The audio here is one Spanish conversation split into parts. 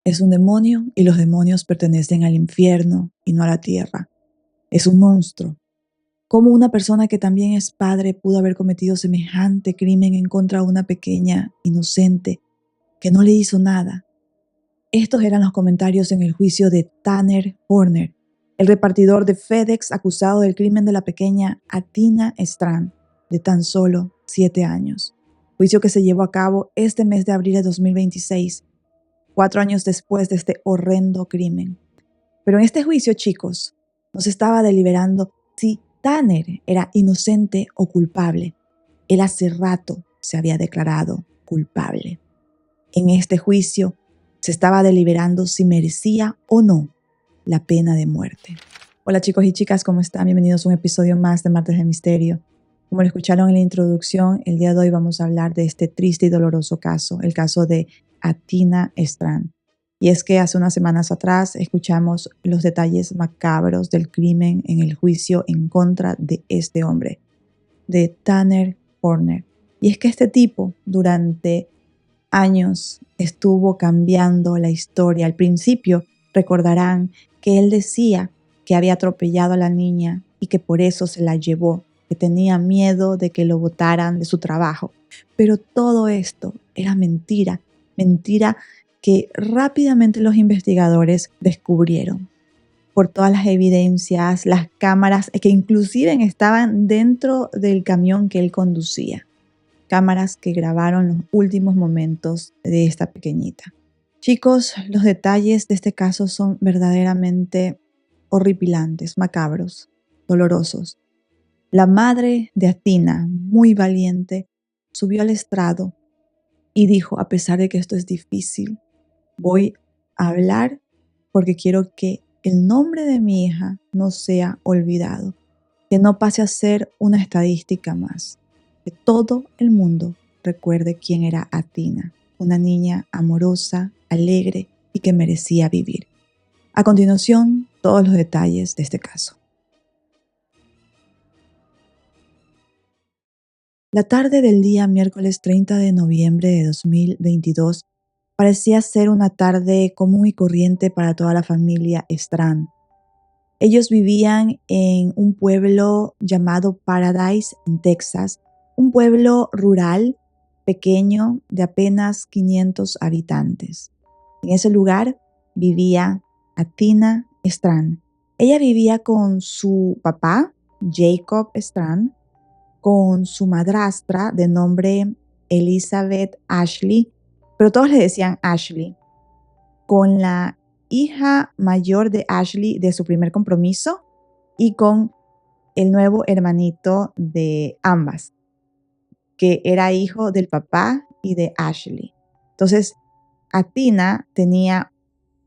Es un demonio y los demonios pertenecen al infierno y no a la tierra. Es un monstruo. ¿Cómo una persona que también es padre pudo haber cometido semejante crimen en contra de una pequeña inocente que no le hizo nada? Estos eran los comentarios en el juicio de Tanner Horner, el repartidor de FedEx acusado del crimen de la pequeña Athena Strand, de tan solo 7 años. Juicio que se llevó a cabo este mes de abril de 2026, 4 años después de este horrendo crimen. Pero en este juicio, chicos, no se estaba deliberando si Tanner era inocente o culpable. Él hace rato se había declarado culpable. En este juicio se estaba deliberando si merecía o no la pena de muerte. Hola chicos y chicas, ¿cómo están? Bienvenidos a un episodio más de Martes de Misterio. Como lo escucharon en la introducción, el día de hoy vamos a hablar de este triste y doloroso caso, el caso de Athena Strand. Y es que hace unas semanas atrás escuchamos los detalles macabros del crimen en el juicio en contra de este hombre, de Tanner Horner. Y es que este tipo durante años estuvo cambiando la historia. Al principio recordarán que él decía que había atropellado a la niña y que por eso se la llevó, que tenía miedo de que lo botaran de su trabajo. Pero todo esto era mentira, mentira que rápidamente los investigadores descubrieron por todas las evidencias, las cámaras que inclusive estaban dentro del camión que él conducía. Cámaras que grabaron los últimos momentos de esta pequeñita. Chicos, los detalles de este caso son verdaderamente horripilantes, macabros, dolorosos. La madre de Athena, muy valiente, subió al estrado y dijo, a pesar de que esto es difícil, voy a hablar porque quiero que el nombre de mi hija no sea olvidado, que no pase a ser una estadística más. Que todo el mundo recuerde quién era Athena, una niña amorosa, alegre y que merecía vivir. A continuación, todos los detalles de este caso. La tarde del día miércoles 30 de noviembre de 2022 parecía ser una tarde común y corriente para toda la familia Strand. Ellos vivían en un pueblo llamado Paradise, en Texas, un pueblo rural, pequeño, de apenas 500 habitantes. En ese lugar vivía Athena Strand. Ella vivía con su papá, Jacob Strand, con su madrastra de nombre Elizabeth Ashley, pero todos le decían Ashley, con la hija mayor de Ashley de su primer compromiso y con el nuevo hermanito de ambas, que era hijo del papá y de Ashley. Entonces, Athena tenía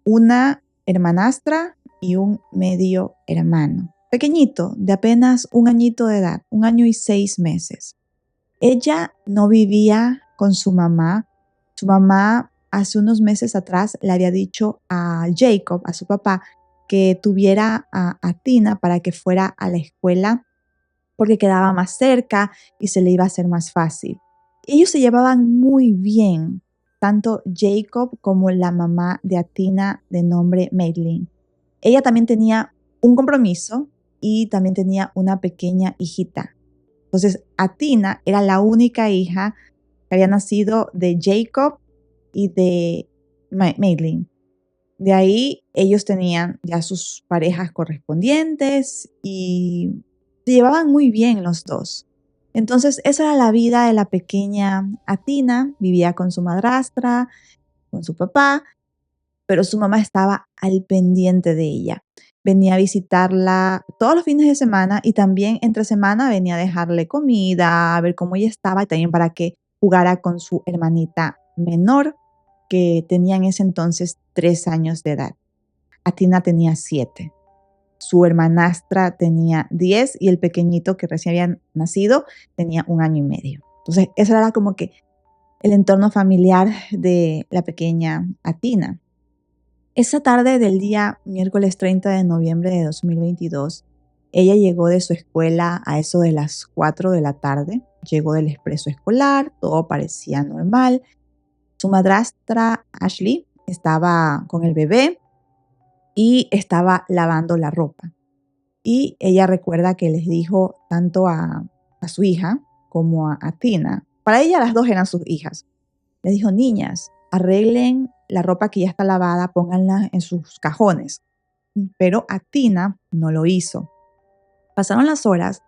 una hermanastra y un medio hermano, pequeñito, de apenas 1 añito de edad, 1 año y 6 meses. Ella no vivía con su mamá. Su mamá hace unos meses atrás le había dicho a Jacob, a su papá, que tuviera a Athena para que fuera a la escuela porque quedaba más cerca y se le iba a hacer más fácil. Ellos se llevaban muy bien, tanto Jacob como la mamá de Athena de nombre Madeline. Ella también tenía un compromiso y también tenía una pequeña hijita. Entonces, Athena era la única hija que había nacido de Jacob y de Madeline. De ahí ellos tenían ya sus parejas correspondientes y se llevaban muy bien los dos. Entonces, esa era la vida de la pequeña Athena. Vivía con su madrastra, con su papá, pero su mamá estaba al pendiente de ella. Venía a visitarla todos los fines de semana y también entre semana venía a dejarle comida, a ver cómo ella estaba y también para que jugara con su hermanita menor, que tenía en ese entonces 3 años de edad. Athena tenía 7. Su hermanastra tenía 10 y el pequeñito que recién había nacido tenía 1 año y medio. Entonces, ese era como que el entorno familiar de la pequeña Athena. Esa tarde del día miércoles 30 de noviembre de 2022, ella llegó de su escuela a eso de las 4 de la tarde. Llegó del expreso escolar, todo parecía normal. Su madrastra, Ashley, estaba con el bebé y estaba lavando la ropa. Y ella recuerda que les dijo tanto a su hija como a Tina, para ella las dos eran sus hijas, le dijo: niñas, arreglen la ropa que ya está lavada, pónganla en sus cajones. Pero a Tina no lo hizo. Pasaron las horas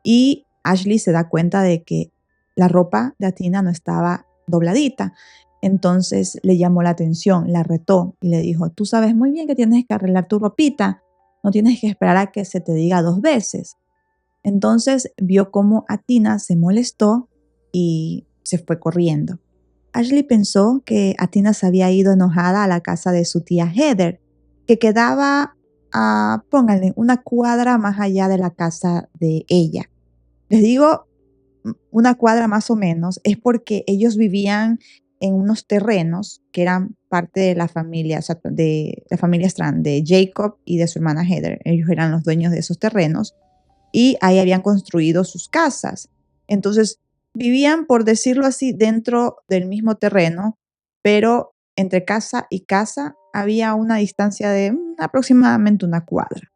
y Ashley se da cuenta de que la ropa de Athena no estaba dobladita. Entonces le llamó la atención, la retó y le dijo: tú sabes muy bien que tienes que arreglar tu ropita, no tienes que esperar a que se te diga 2 veces. Entonces vio cómo Athena se molestó y se fue corriendo. Ashley pensó que Athena se había ido enojada a la casa de su tía Heather, que quedaba pónganle, una cuadra más allá de la casa de ella. Les digo una cuadra más o menos, es porque ellos vivían en unos terrenos que eran parte de la familia, o sea, de la familia Strand, de Jacob y de su hermana Heather. Ellos eran los dueños de esos terrenos y ahí habían construido sus casas. Entonces, vivían, por decirlo así, dentro del mismo terreno, pero entre casa y casa había una distancia de aproximadamente una cuadra.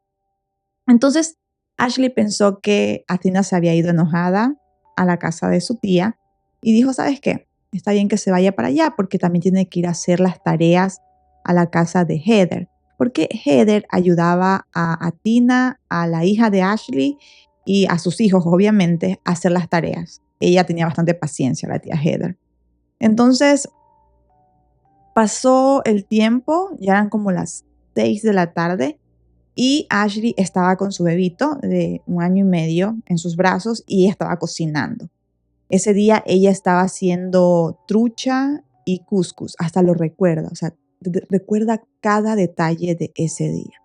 Entonces, Ashley pensó que Athena se había ido enojada a la casa de su tía y dijo: ¿sabes qué? Está bien que se vaya para allá porque también tiene que ir a hacer las tareas a la casa de Heather, porque Heather ayudaba a Athena, a la hija de Ashley y a sus hijos, obviamente, a hacer las tareas. Ella tenía bastante paciencia, la tía Heather. Entonces, pasó el tiempo, ya eran como las 6 de la tarde y Ashley estaba con su bebito de 1 año y medio en sus brazos y estaba cocinando. Ese día ella estaba haciendo trucha y couscous, hasta lo recuerda, o sea, recuerda cada detalle de ese día.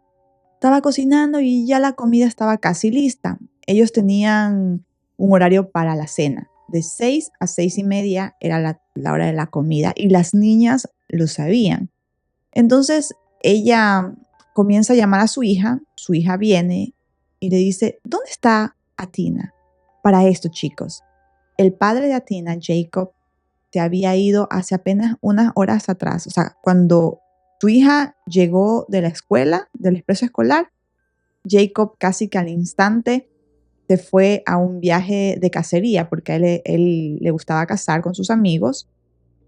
Estaba cocinando y ya la comida estaba casi lista. Ellos tenían un horario para la cena. De 6 a 6:30 era la hora de la comida y las niñas lo sabían. Entonces ella comienza a llamar a su hija viene y le dice: ¿dónde está Athena? Para esto, chicos, el padre de Athena, Jacob, se había ido hace apenas unas horas atrás. O sea, cuando su hija llegó de la escuela, del expreso escolar, Jacob casi que al instante se fue a un viaje de cacería porque a él le gustaba cazar con sus amigos.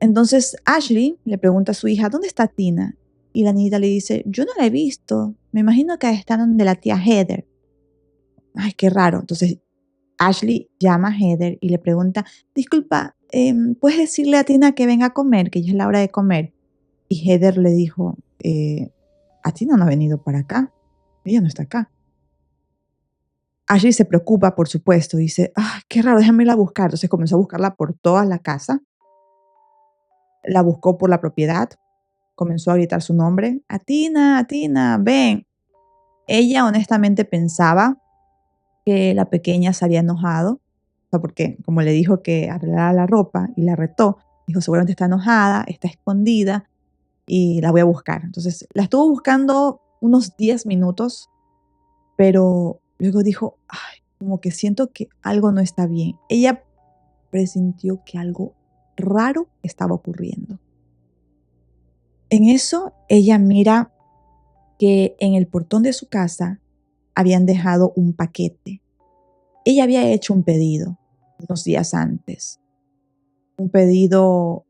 Entonces Ashley le pregunta a su hija: ¿dónde está Tina? Y la niñita le dice: yo no la he visto, me imagino que está donde la tía Heather. Ay, qué raro. Entonces Ashley llama a Heather y le pregunta: disculpa, ¿puedes decirle a Tina que venga a comer, que ya es la hora de comer? Y Heather le dijo: a Tina no ha venido para acá, ella no está acá. Ashley se preocupa, por supuesto, dice: ay, qué raro, déjame irla a buscar. Entonces comenzó a buscarla por toda la casa, la buscó por la propiedad, comenzó a gritar su nombre: Atina, ven. Ella honestamente pensaba que la pequeña se había enojado, o sea, porque como le dijo que arreglara la ropa y la retó, dijo: seguramente está enojada, está escondida y la voy a buscar. Entonces la estuvo buscando unos 10 minutos, pero luego dijo: ay, como que siento que algo no está bien. Ella presintió que algo raro estaba ocurriendo. En eso ella mira que en el portón de su casa habían dejado un paquete. Ella había hecho un pedido unos días antes, un pedido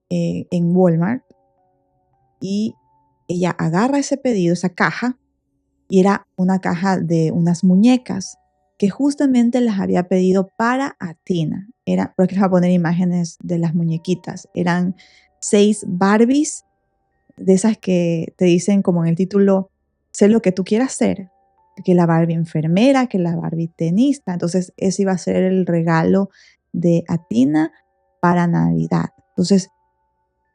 en Walmart, y ella agarra ese pedido, esa caja, y era una caja de unas muñecas que justamente las había pedido para Athena. Era, porque les voy a poner imágenes de las muñequitas. Eran 6 Barbies, de esas que te dicen como en el título: sé lo que tú quieras ser, que la Barbie enfermera, que la Barbie tenista. Entonces ese iba a ser el regalo de Athena para Navidad. Entonces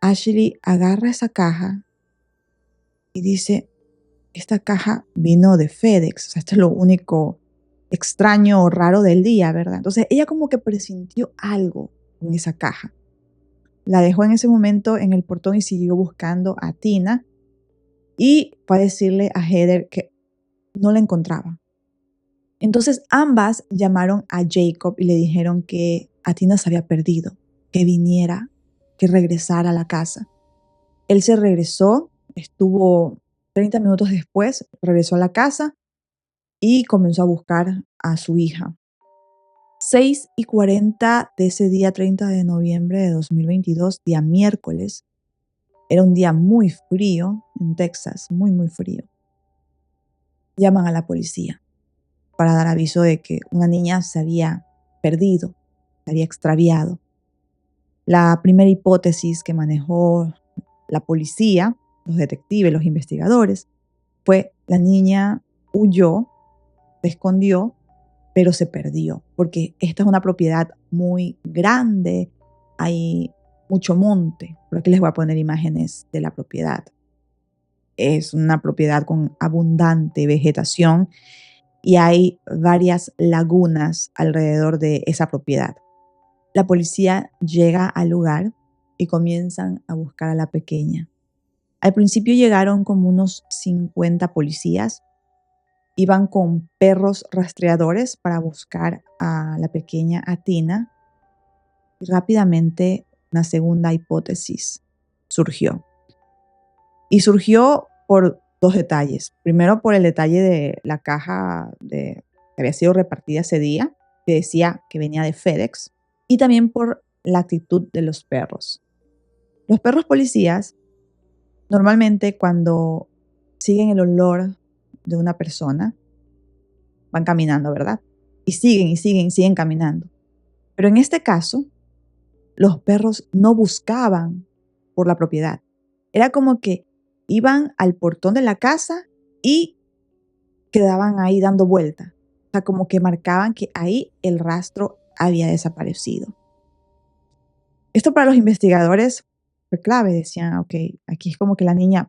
Ashley agarra esa caja y dice: esta caja vino de FedEx. O sea, esto es lo único extraño o raro del día, ¿verdad? Entonces ella como que presintió algo con esa caja. La dejó en ese momento en el portón y siguió buscando a Tina y fue a decirle a Heather que no la encontraba. Entonces ambas llamaron a Jacob y le dijeron que Athena se había perdido, que viniera, que regresara a la casa. Él se regresó, estuvo 30 minutos después, regresó a la casa y comenzó a buscar a su hija. 6:40 de ese día 30 de noviembre de 2022, día miércoles, era un día muy frío en Texas, muy, muy frío. Llaman a la policía para dar aviso de que una niña se había perdido, se había extraviado. La primera hipótesis que manejó la policía, los detectives, los investigadores, fue la niña huyó, se escondió, pero se perdió, porque esta es una propiedad muy grande, hay mucho monte. Por aquí les voy a poner imágenes de la propiedad. Es una propiedad con abundante vegetación y hay varias lagunas alrededor de esa propiedad. La policía llega al lugar y comienzan a buscar a la pequeña. Al principio llegaron como unos 50 policías. Iban con perros rastreadores para buscar a la pequeña Athina y rápidamente una segunda hipótesis surgió. Y surgió por dos detalles. Primero, por el detalle de la caja que había sido repartida ese día, que decía que venía de FedEx, y también por la actitud de los perros. Los perros policías normalmente cuando siguen el olor de una persona, van caminando, ¿verdad? Y siguen caminando. Pero en este caso, los perros no buscaban por la propiedad. Era como que iban al portón de la casa y quedaban ahí dando vuelta. O sea, como que marcaban que ahí el rastro había desaparecido. Esto para los investigadores fue clave. Decían, ok, aquí es como que la niña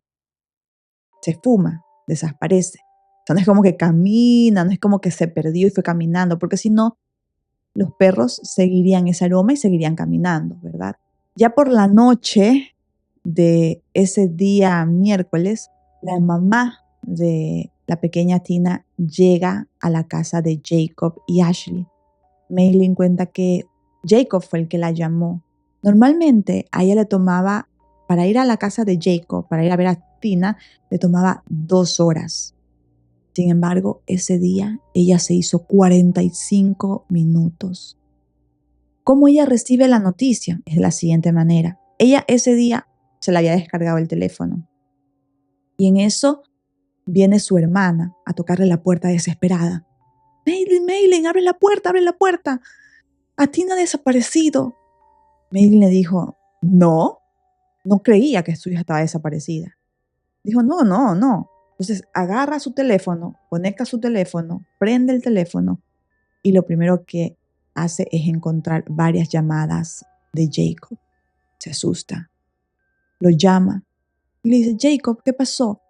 se fuma, desaparece. O sea, no es como que camina, no es como que se perdió y fue caminando, porque si no, los perros seguirían ese aroma y seguirían caminando, ¿verdad? Ya por la noche de ese día miércoles, la mamá de la pequeña Tina llega a la casa de Jacob y Ashley. Maylin cuenta que Jacob fue el que la llamó. Normalmente a ella le tomaba, para ir a la casa de Jacob, para ir a ver a Tina, le tomaba 2 horas. Sin embargo, ese día ella se hizo 45 minutos. ¿Cómo ella recibe la noticia? Es de la siguiente manera. Ella ese día se le había descargado el teléfono. Y en eso viene su hermana a tocarle la puerta desesperada. Maylin, abre la puerta, abre la puerta. Athina ha desaparecido. Maylin le dijo, no creía que su hija estaba desaparecida. Dijo, no. Entonces agarra su teléfono, conecta su teléfono, prende el teléfono y lo primero que hace es encontrar varias llamadas de Jacob. Se asusta, lo llama y le dice, Jacob, ¿qué pasó?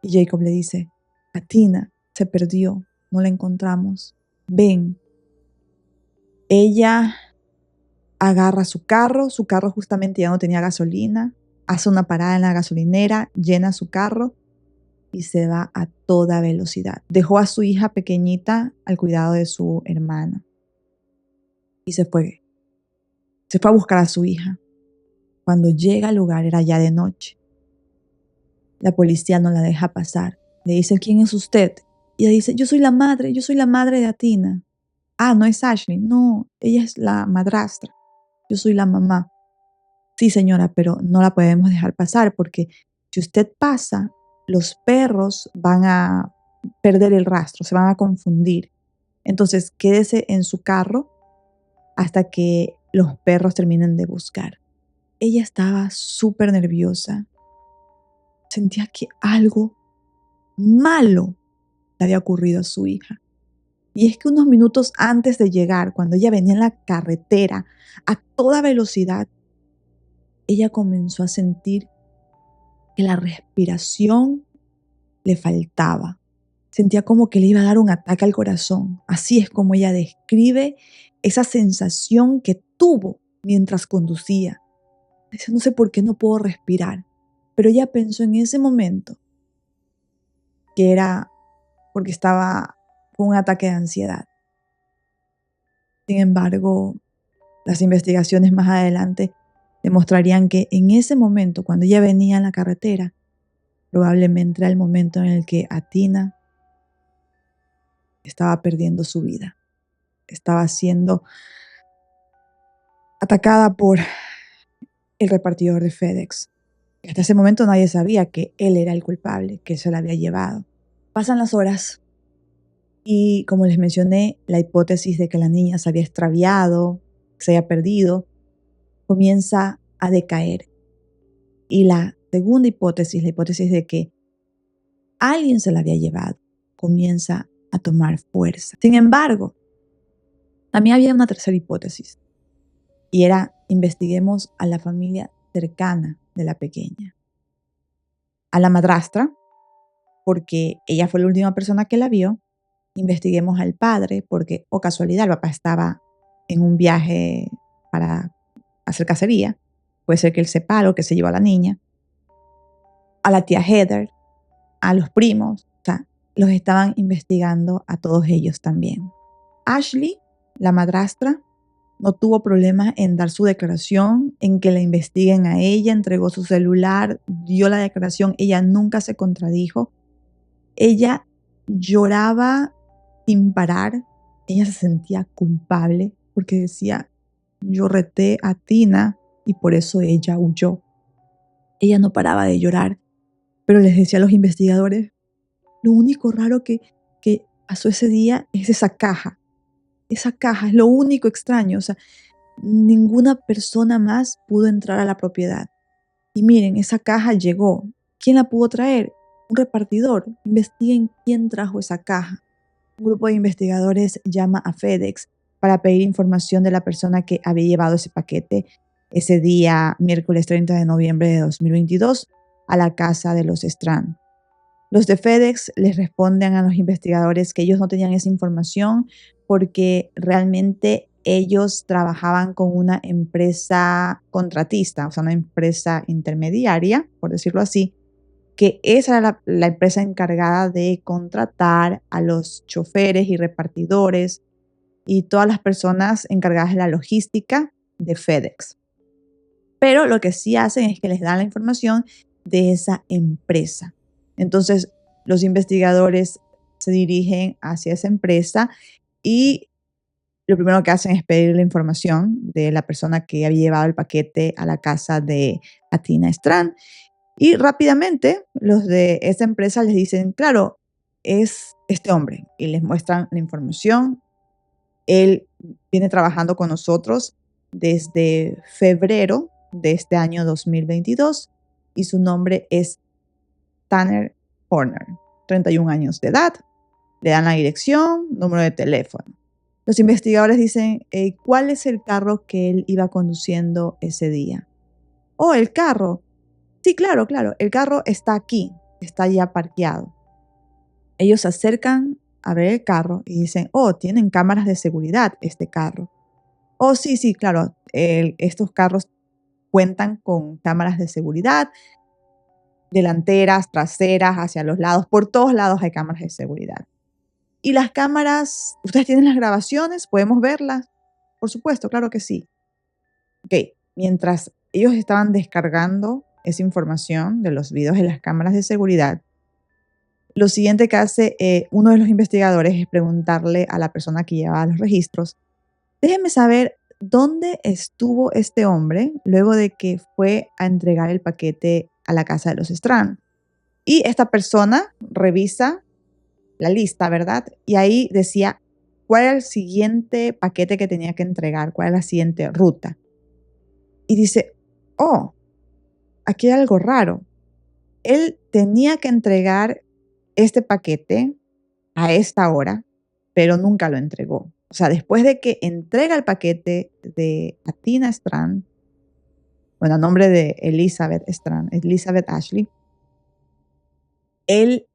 Y Jacob le dice, Athina se perdió, no la encontramos, ven. Ella agarra su carro justamente ya no tenía gasolina, hace una parada en la gasolinera, llena su carro y se va a toda velocidad. Dejó a su hija pequeñita al cuidado de su hermana y se fue. Se fue a buscar a su hija. Cuando llega al lugar era ya de noche. La policía no la deja pasar. Le dice, ¿quién es usted? Y ella dice, yo soy la madre de Athina. Ah, no es Ashley. No, ella es la madrastra. Yo soy la mamá. Sí, señora, pero no la podemos dejar pasar porque si usted pasa, los perros van a perder el rastro, se van a confundir. Entonces, quédese en su carro hasta que los perros terminen de buscar. Ella estaba súper nerviosa. Sentía que algo malo le había ocurrido a su hija. Y es que unos minutos antes de llegar, cuando ella venía en la carretera a toda velocidad, ella comenzó a sentir que la respiración le faltaba. Sentía como que le iba a dar un ataque al corazón. Así es como ella describe esa sensación que tuvo mientras conducía. Dice, no sé por qué no puedo respirar. Pero ella pensó en ese momento que era porque estaba con un ataque de ansiedad. Sin embargo, las investigaciones más adelante demostrarían que en ese momento, cuando ella venía en la carretera, probablemente era el momento en el que Athina estaba perdiendo su vida. Estaba siendo atacada por el repartidor de FedEx. Hasta ese momento nadie sabía que él era el culpable, que se la había llevado. Pasan las horas y, como les mencioné, la hipótesis de que la niña se había extraviado, se había perdido, comienza a decaer. Y la segunda hipótesis, la hipótesis de que alguien se la había llevado, comienza a tomar fuerza. Sin embargo, también había una tercera hipótesis, y era: investiguemos a la familia cercana de la pequeña. A la madrastra, porque ella fue la última persona que la vio. Investiguemos al padre, porque, o casualidad, el papá estaba en un viaje para hacer cacería. Puede ser que él sepa algo, que se llevó a la niña. A la tía Heather, a los primos, o sea, los estaban investigando a todos ellos también. Ashley, la madrastra, no tuvo problemas en dar su declaración, en que la investiguen a ella, entregó su celular, dio la declaración, ella nunca se contradijo. Ella lloraba sin parar, ella se sentía culpable porque decía: yo reté a Tina y por eso ella huyó. Ella no paraba de llorar, pero les decía a los investigadores: lo único raro que pasó ese día es esa caja. Esa caja es lo único extraño. O sea, ninguna persona más pudo entrar a la propiedad. Y miren, esa caja llegó. ¿Quién la pudo traer? Un repartidor. Investiguen quién trajo esa caja. Un grupo de investigadores llama a FedEx para pedir información de la persona que había llevado ese paquete ese día, miércoles 30 de noviembre de 2022, a la casa de los Strand. Los de FedEx les responden a los investigadores que ellos no tenían esa información porque realmente ellos trabajaban con una empresa contratista, o sea, una empresa intermediaria, por decirlo así, que esa era la empresa encargada de contratar a los choferes y repartidores y todas las personas encargadas de la logística de FedEx. Pero lo que sí hacen es que les dan la información de esa empresa. Entonces, los investigadores se dirigen hacia esa empresa y lo primero que hacen es pedir la información de la persona que había llevado el paquete a la casa de Athina Strand. Y rápidamente los de esa empresa les dicen: claro, es este hombre. Y les muestran la información. Él viene trabajando con nosotros desde febrero de este año 2022 y su nombre es Tanner Horner, 31 años de edad. Le dan la dirección, número de teléfono. Los investigadores dicen: ¿cuál es el carro que él iba conduciendo ese día? Oh, el carro. Sí, claro, el carro está aquí, está ya parqueado. Ellos se acercan a ver el carro y dicen: oh, tienen cámaras de seguridad este carro. Oh, sí, claro, estos carros cuentan con cámaras de seguridad, delanteras, traseras, hacia los lados, por todos lados hay cámaras de seguridad. Y las cámaras, ¿ustedes tienen las grabaciones? ¿Podemos verlas? Por supuesto, claro que sí. Ok, mientras ellos estaban descargando esa información de los videos de las cámaras de seguridad, lo siguiente que hace uno de los investigadores es preguntarle a la persona que llevaba los registros: déjeme saber dónde estuvo este hombre luego de que fue a entregar el paquete a la casa de los Strand. Y esta persona revisa la lista, ¿verdad? Y ahí decía cuál era el siguiente paquete que tenía que entregar, cuál era la siguiente ruta. Y dice: oh, aquí hay algo raro. Él tenía que entregar este paquete a esta hora, pero nunca lo entregó. O sea, después de que entrega el paquete de Athina Strand, bueno, a nombre de Elizabeth Strand, Elizabeth Ashley, él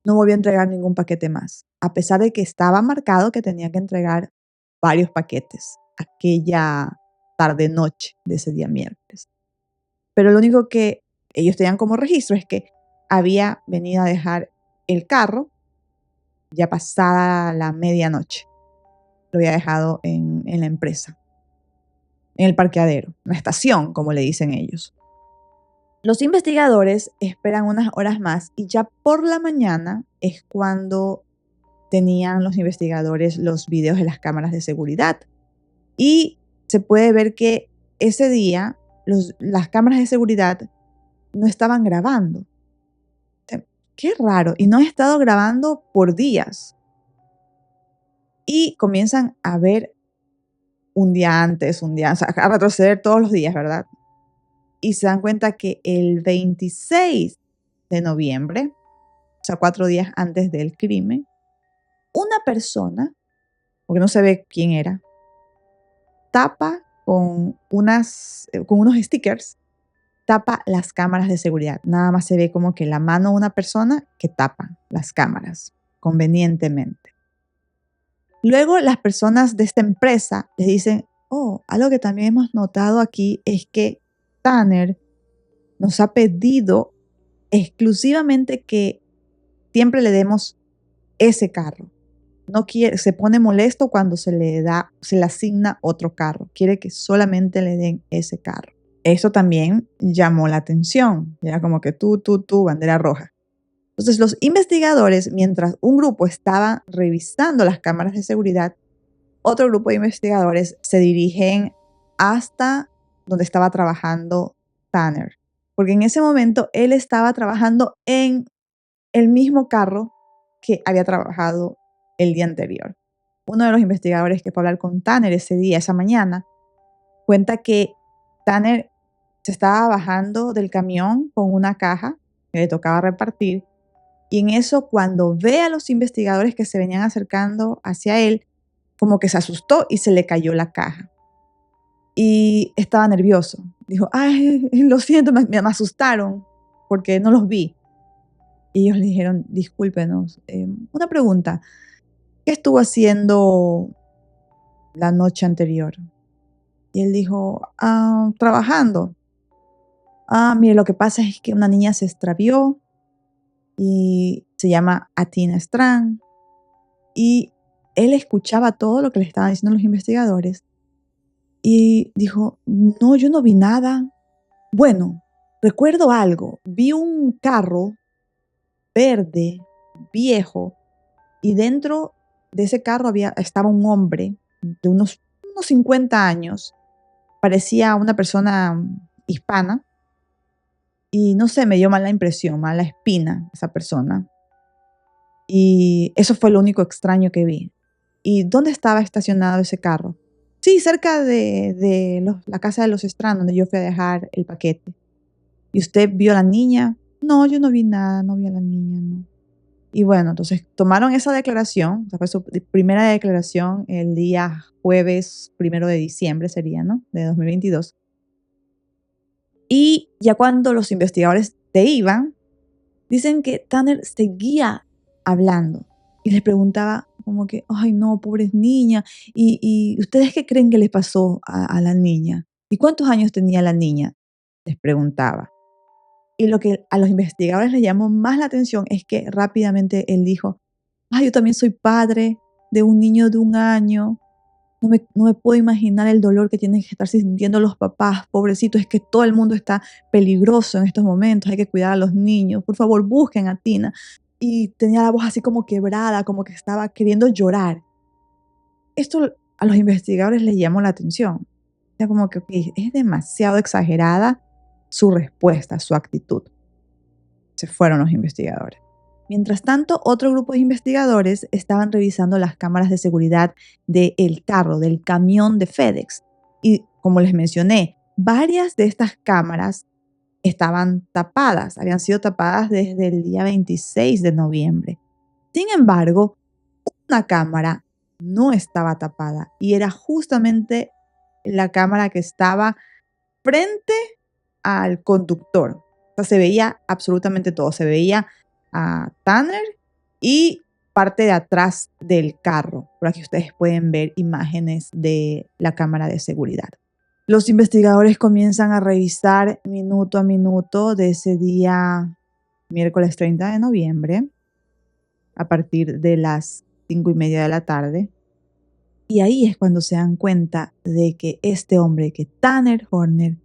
no volvió a entregar ningún paquete más, a pesar de que estaba marcado que tenía que entregar varios paquetes aquella tarde-noche de ese día miércoles. Pero lo único que ellos tenían como registro es que había venido a dejar el carro ya pasada la medianoche. Lo había dejado en la empresa. en el parqueadero, en la estación, como le dicen ellos. Los investigadores esperan unas horas más y ya por la mañana es cuando tenían los investigadores los videos de las cámaras de seguridad. Y se puede ver que ese día las cámaras de seguridad no estaban grabando. Qué raro, y no he estado grabando por días. Y comienzan a ver un día antes, o sea, a retroceder todos los días, ¿verdad? Y se dan cuenta que el 26 de noviembre, o sea, 4 días antes del crimen, una persona, porque no se ve quién era, tapa con unos stickers, tapa las cámaras de seguridad. Nada más se ve como que la mano de una persona que tapa las cámaras convenientemente. Luego las personas de esta empresa les dicen, oh, algo que también hemos notado aquí es que Tanner nos ha pedido exclusivamente que siempre le demos ese carro. No quiere, se pone molesto cuando se le asigna otro carro. Quiere que solamente le den ese carro. Eso también llamó la atención. Era como que tú, bandera roja. Entonces los investigadores, mientras un grupo estaba revisando las cámaras de seguridad, otro grupo de investigadores se dirigen hasta donde estaba trabajando Tanner. Porque en ese momento él estaba trabajando en el mismo carro que había trabajado el día anterior. Uno de los investigadores que fue a hablar con Tanner ese día, esa mañana, cuenta que Tanner se estaba bajando del camión con una caja que le tocaba repartir, y en eso, cuando ve a los investigadores que se venían acercando hacia él, como que se asustó y se le cayó la caja. Y estaba nervioso. Dijo, ay, lo siento, me asustaron porque no los vi. Y ellos le dijeron, discúlpenos, una pregunta, ¿qué estuvo haciendo la noche anterior? Y él dijo, trabajando. Mire, lo que pasa es que una niña se extravió y se llama Athena Strand. Y él escuchaba todo lo que le estaban diciendo los investigadores y dijo, no, yo no vi nada. Bueno, recuerdo algo, vi un carro verde, viejo, y dentro de ese carro estaba un hombre de unos 50 años, parecía una persona hispana, y no sé, me dio mala impresión, mala espina esa persona. Y eso fue lo único extraño que vi. ¿Y dónde estaba estacionado ese carro? Sí, cerca de la casa de los Strand, donde yo fui a dejar el paquete. ¿Y usted vio a la niña? No, yo no vi nada, no vi a la niña, no. Y bueno, entonces tomaron esa declaración, o sea, fue su primera declaración el día jueves 1 de diciembre sería, ¿no? De 2022. Y ya cuando los investigadores se iban, dicen que Tanner seguía hablando y les preguntaba como que, ay no, pobres niñas, ¿y ustedes qué creen que les pasó a la niña? ¿Y cuántos años tenía la niña? Les preguntaba. Y lo que a los investigadores les llamó más la atención es que rápidamente él dijo, ay, yo también soy padre de un niño de 1 año. No me puedo imaginar el dolor que tienen que estar sintiendo los papás, pobrecitos, es que todo el mundo está peligroso en estos momentos, hay que cuidar a los niños, por favor busquen a Tina. Y tenía la voz así como quebrada, como que estaba queriendo llorar. Esto a los investigadores les llamó la atención. O sea, como que es demasiado exagerada su respuesta, su actitud. Se fueron los investigadores. Mientras tanto, otro grupo de investigadores estaban revisando las cámaras de seguridad del carro, del camión de FedEx. Y como les mencioné, varias de estas cámaras estaban tapadas, habían sido tapadas desde el día 26 de noviembre. Sin embargo, una cámara no estaba tapada y era justamente la cámara que estaba frente al conductor. O sea, se veía absolutamente todo. Se veía a Tanner y parte de atrás del carro. Por aquí ustedes pueden ver imágenes de la cámara de seguridad. Los investigadores comienzan a revisar minuto a minuto de ese día, miércoles 30 de noviembre, a partir de las 5:30 de la tarde. Y ahí es cuando se dan cuenta de que este hombre, que Tanner Horner,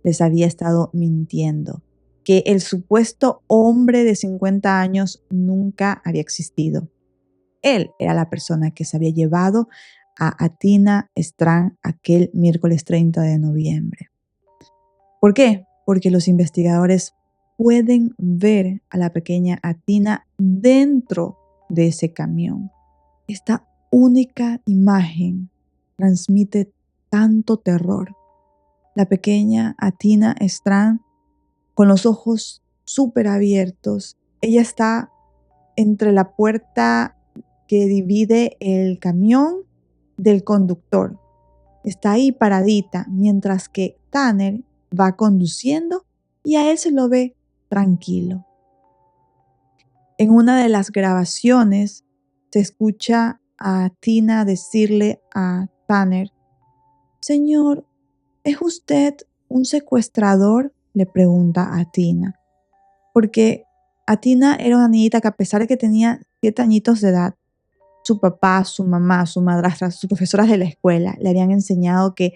les había estado mintiendo, que el supuesto hombre de 50 años nunca había existido. Él era la persona que se había llevado a Atina Strang aquel miércoles 30 de noviembre. ¿Por qué? Porque los investigadores pueden ver a la pequeña Atina dentro de ese camión. Esta única imagen transmite tanto terror. La pequeña Atina Strang con los ojos súper abiertos. Ella está entre la puerta que divide el camión del conductor. Está ahí paradita mientras que Tanner va conduciendo y a él se lo ve tranquilo. En una de las grabaciones se escucha a Tina decirle a Tanner: «Señor, ¿es usted un secuestrador?», le pregunta a Tina. Porque Atina era una niñita que, a pesar de que tenía 7 añitos de edad, su papá, su mamá, su madrastra, sus profesoras de la escuela le habían enseñado que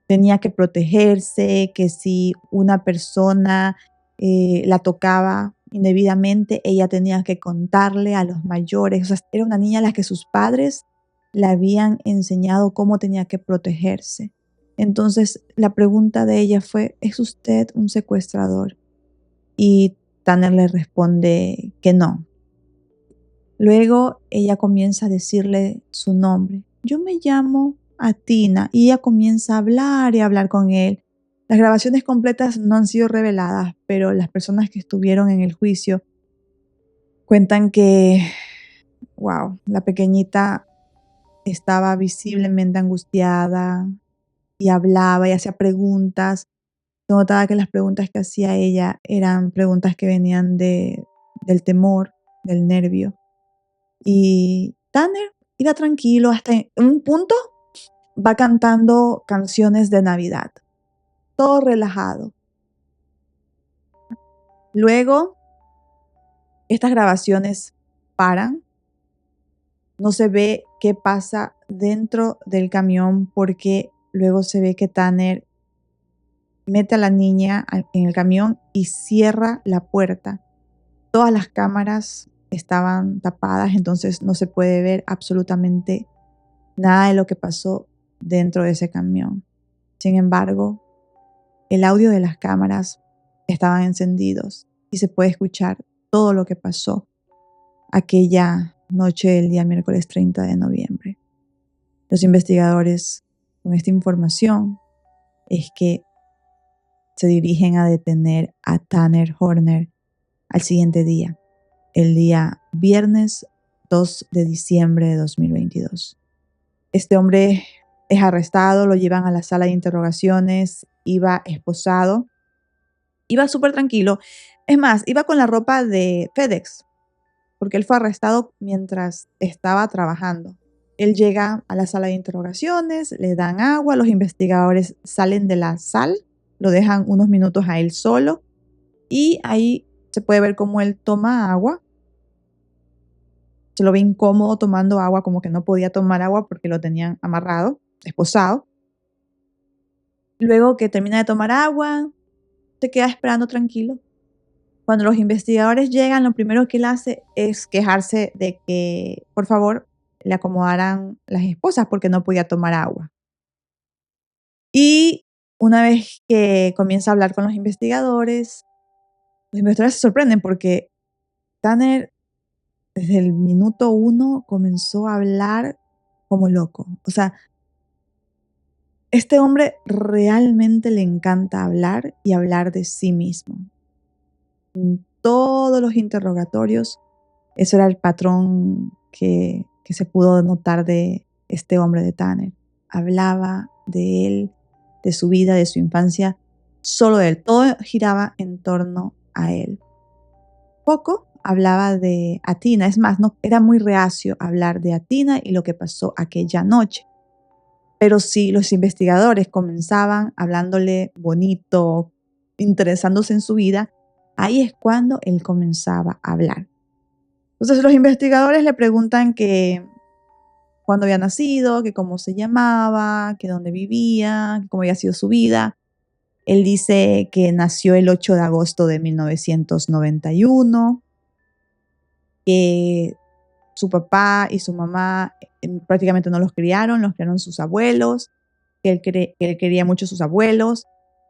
tenía que protegerse, que si una persona la tocaba indebidamente, ella tenía que contarle a los mayores. O sea, era una niña a la que sus padres le habían enseñado cómo tenía que protegerse. Entonces, la pregunta de ella fue: ¿es usted un secuestrador? Y Tanner le responde que no. Luego ella comienza a decirle su nombre. «Yo me llamo Atina», y ella comienza a hablar y a hablar con él. Las grabaciones completas no han sido reveladas, pero las personas que estuvieron en el juicio cuentan que, wow, la pequeñita estaba visiblemente angustiada y hablaba y hacía preguntas. Se notaba que las preguntas que hacía ella eran preguntas que venían del temor, del nervio. Y Tanner iba tranquilo, hasta en un punto va cantando canciones de Navidad, todo relajado. Luego, estas grabaciones paran, no se ve qué pasa dentro del camión porque luego se ve que Tanner mete a la niña en el camión y cierra la puerta. Todas las cámaras estaban tapadas, entonces no se puede ver absolutamente nada de lo que pasó dentro de ese camión. Sin embargo, el audio de las cámaras estaban encendidos y se puede escuchar todo lo que pasó aquella noche del día miércoles 30 de noviembre. Los investigadores, con esta información, es que se dirigen a detener a Tanner Horner al siguiente día, el día viernes 2 de diciembre de 2022. Este hombre es arrestado, lo llevan a la sala de interrogaciones, iba esposado, iba súper tranquilo. Es más, iba con la ropa de FedEx, porque él fue arrestado mientras estaba trabajando. Él llega a la sala de interrogaciones, le dan agua, los investigadores salen de la sala, lo dejan unos minutos a él solo y ahí se puede ver cómo él toma agua. Se lo ve incómodo tomando agua, como que no podía tomar agua porque lo tenían amarrado, esposado. Luego que termina de tomar agua, se queda esperando tranquilo. Cuando los investigadores llegan, lo primero que él hace es quejarse de que, por favor, le acomodaran las esposas porque no podía tomar agua. Y una vez que comienza a hablar con los investigadores se sorprenden porque Tanner desde el minuto 1 comenzó a hablar como loco. O sea, este hombre realmente le encanta hablar y hablar de sí mismo. En todos los interrogatorios, eso era el patrón que se pudo notar de este hombre de Tanner. Hablaba de él, de su vida, de su infancia, solo de él. Todo giraba en torno a él. Poco hablaba de Atina, es más, no, era muy reacio a hablar de Atina y lo que pasó aquella noche. Pero si los investigadores comenzaban hablándole bonito, interesándose en su vida, ahí es cuando él comenzaba a hablar. Entonces los investigadores le preguntan que cuándo había nacido, que cómo se llamaba, que dónde vivía, que cómo había sido su vida. Él dice que nació el 8 de agosto de 1991, que su papá y su mamá prácticamente no los criaron sus abuelos, que él quería mucho a sus abuelos,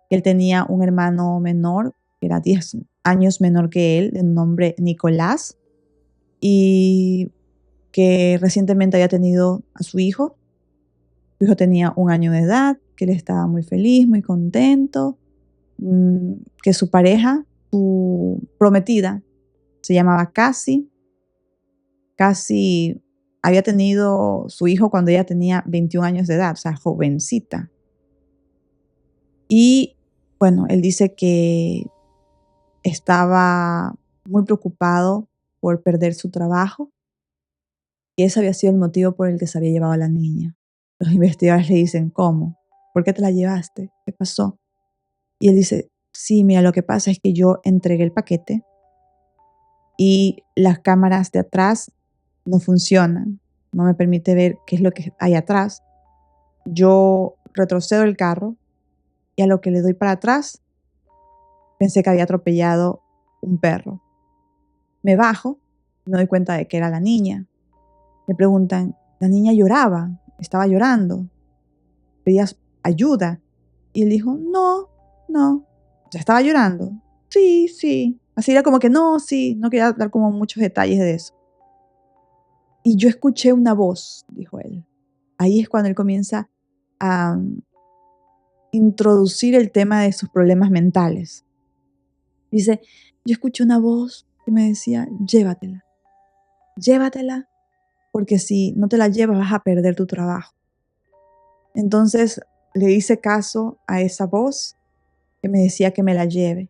que él tenía un hermano menor, que era 10 años menor que él, de nombre Nicolás, y que recientemente había tenido a su hijo. Su hijo tenía 1 año de edad, que él estaba muy feliz, muy contento, que su pareja, su prometida, se llamaba Cassie. Cassie había tenido su hijo cuando ella tenía 21 años de edad, o sea, jovencita. Y bueno, él dice que estaba muy preocupado por perder su trabajo y ese había sido el motivo por el que se había llevado a la niña. Los investigadores le dicen, ¿cómo? ¿Por qué te la llevaste? ¿Qué pasó? Y él dice, sí, mira, lo que pasa es que yo entregué el paquete y las cámaras de atrás no funcionan, no me permite ver qué es lo que hay atrás. Yo retrocedo el carro y a lo que le doy para atrás, pensé que había atropellado un perro. Me bajo y me doy cuenta de que era la niña. Me preguntan, la niña lloraba, estaba llorando, pedías ayuda. Y él dijo, no, no. O sea, estaba llorando. Sí, sí. Así era como que no, sí. No quería dar como muchos detalles de eso. Y yo escuché una voz, dijo él. Ahí es cuando él comienza a introducir el tema de sus problemas mentales. Dice, yo escuché una voz que me decía, llévatela, llévatela, porque si no te la llevas vas a perder tu trabajo. Entonces le hice caso a esa voz que me decía que me la lleve.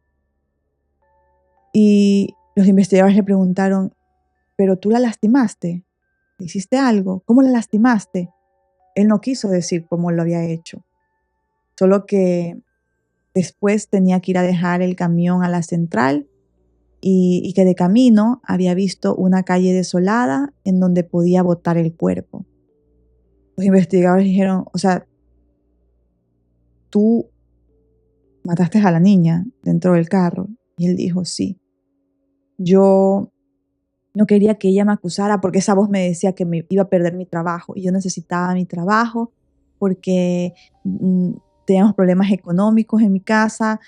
Y los investigadores le preguntaron, ¿pero tú la lastimaste? ¿Le hiciste algo? ¿Cómo la lastimaste? Él no quiso decir cómo lo había hecho, solo que después tenía que ir a dejar el camión a la central y que de camino había visto una calle desolada en donde podía botar el cuerpo. Los investigadores dijeron, o sea, tú mataste a la niña dentro del carro. Y él dijo, sí. Yo no quería que ella me acusara porque esa voz me decía que me iba a perder mi trabajo y yo necesitaba mi trabajo porque teníamos problemas económicos en mi casa,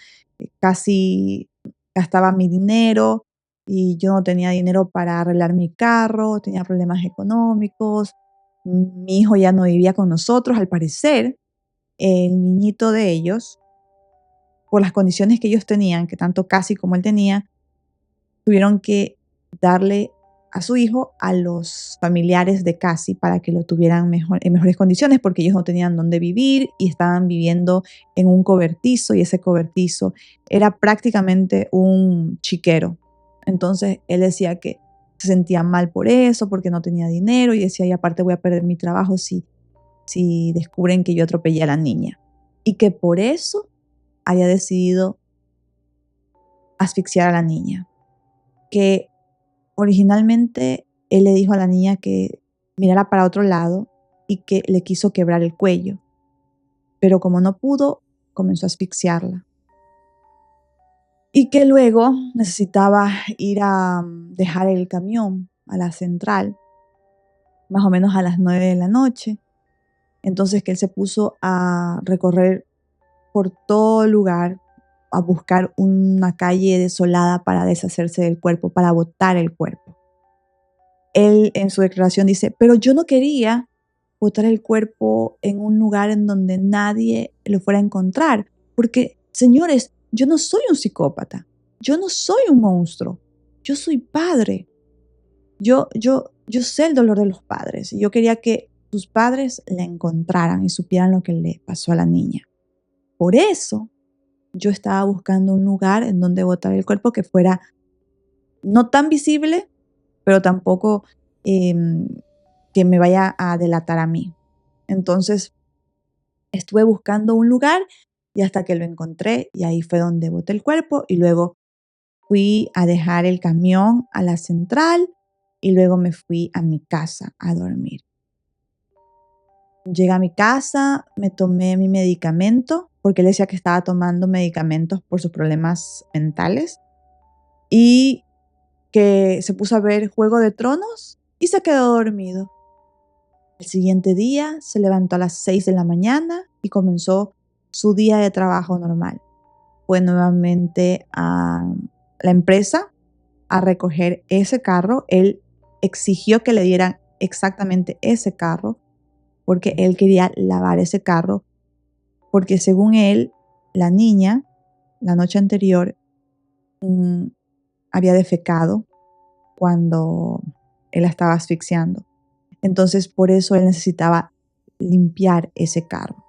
casi gastaba mi dinero y yo no tenía dinero para arreglar mi carro, tenía problemas económicos, mi hijo ya no vivía con nosotros, al parecer el niñito de ellos, por las condiciones que ellos tenían, que tanto Casi como él tenía, tuvieron que darle a su hijo a los familiares de Casi para que lo tuvieran en mejores condiciones porque ellos no tenían dónde vivir y estaban viviendo en un cobertizo y ese cobertizo era prácticamente un chiquero. Entonces él decía que se sentía mal por eso, porque no tenía dinero y decía, y aparte voy a perder mi trabajo si descubren que yo atropellé a la niña. Y que por eso había decidido asfixiar a la niña. Que originalmente él le dijo a la niña que mirara para otro lado y que le quiso quebrar el cuello, pero como no pudo, comenzó a asfixiarla. Y que luego necesitaba ir a dejar el camión a la central, más o menos a las 9 de la noche. Entonces que él se puso a recorrer por todo el lugar, a buscar una calle desolada para deshacerse del cuerpo, para botar el cuerpo. Él en su declaración dice, pero yo no quería botar el cuerpo en un lugar en donde nadie lo fuera a encontrar, porque, señores, yo no soy un psicópata, yo no soy un monstruo, yo soy padre, yo sé el dolor de los padres y yo quería que sus padres la encontraran y supieran lo que le pasó a la niña. Por eso yo estaba buscando un lugar en donde botar el cuerpo que fuera no tan visible, pero tampoco que me vaya a delatar a mí. Entonces estuve buscando un lugar y hasta que lo encontré y ahí fue donde boté el cuerpo y luego fui a dejar el camión a la central y luego me fui a mi casa a dormir. Llegué a mi casa, me tomé mi medicamento, porque él decía que estaba tomando medicamentos por sus problemas mentales, y que se puso a ver Juego de Tronos y se quedó dormido. El siguiente día se levantó a las 6 de la mañana y comenzó su día de trabajo normal. Fue nuevamente a la empresa a recoger ese carro. Él exigió que le dieran exactamente ese carro porque él quería lavar ese carro, porque según él, la niña, la noche anterior, había defecado cuando él la estaba asfixiando. Entonces, por eso él necesitaba limpiar ese carro.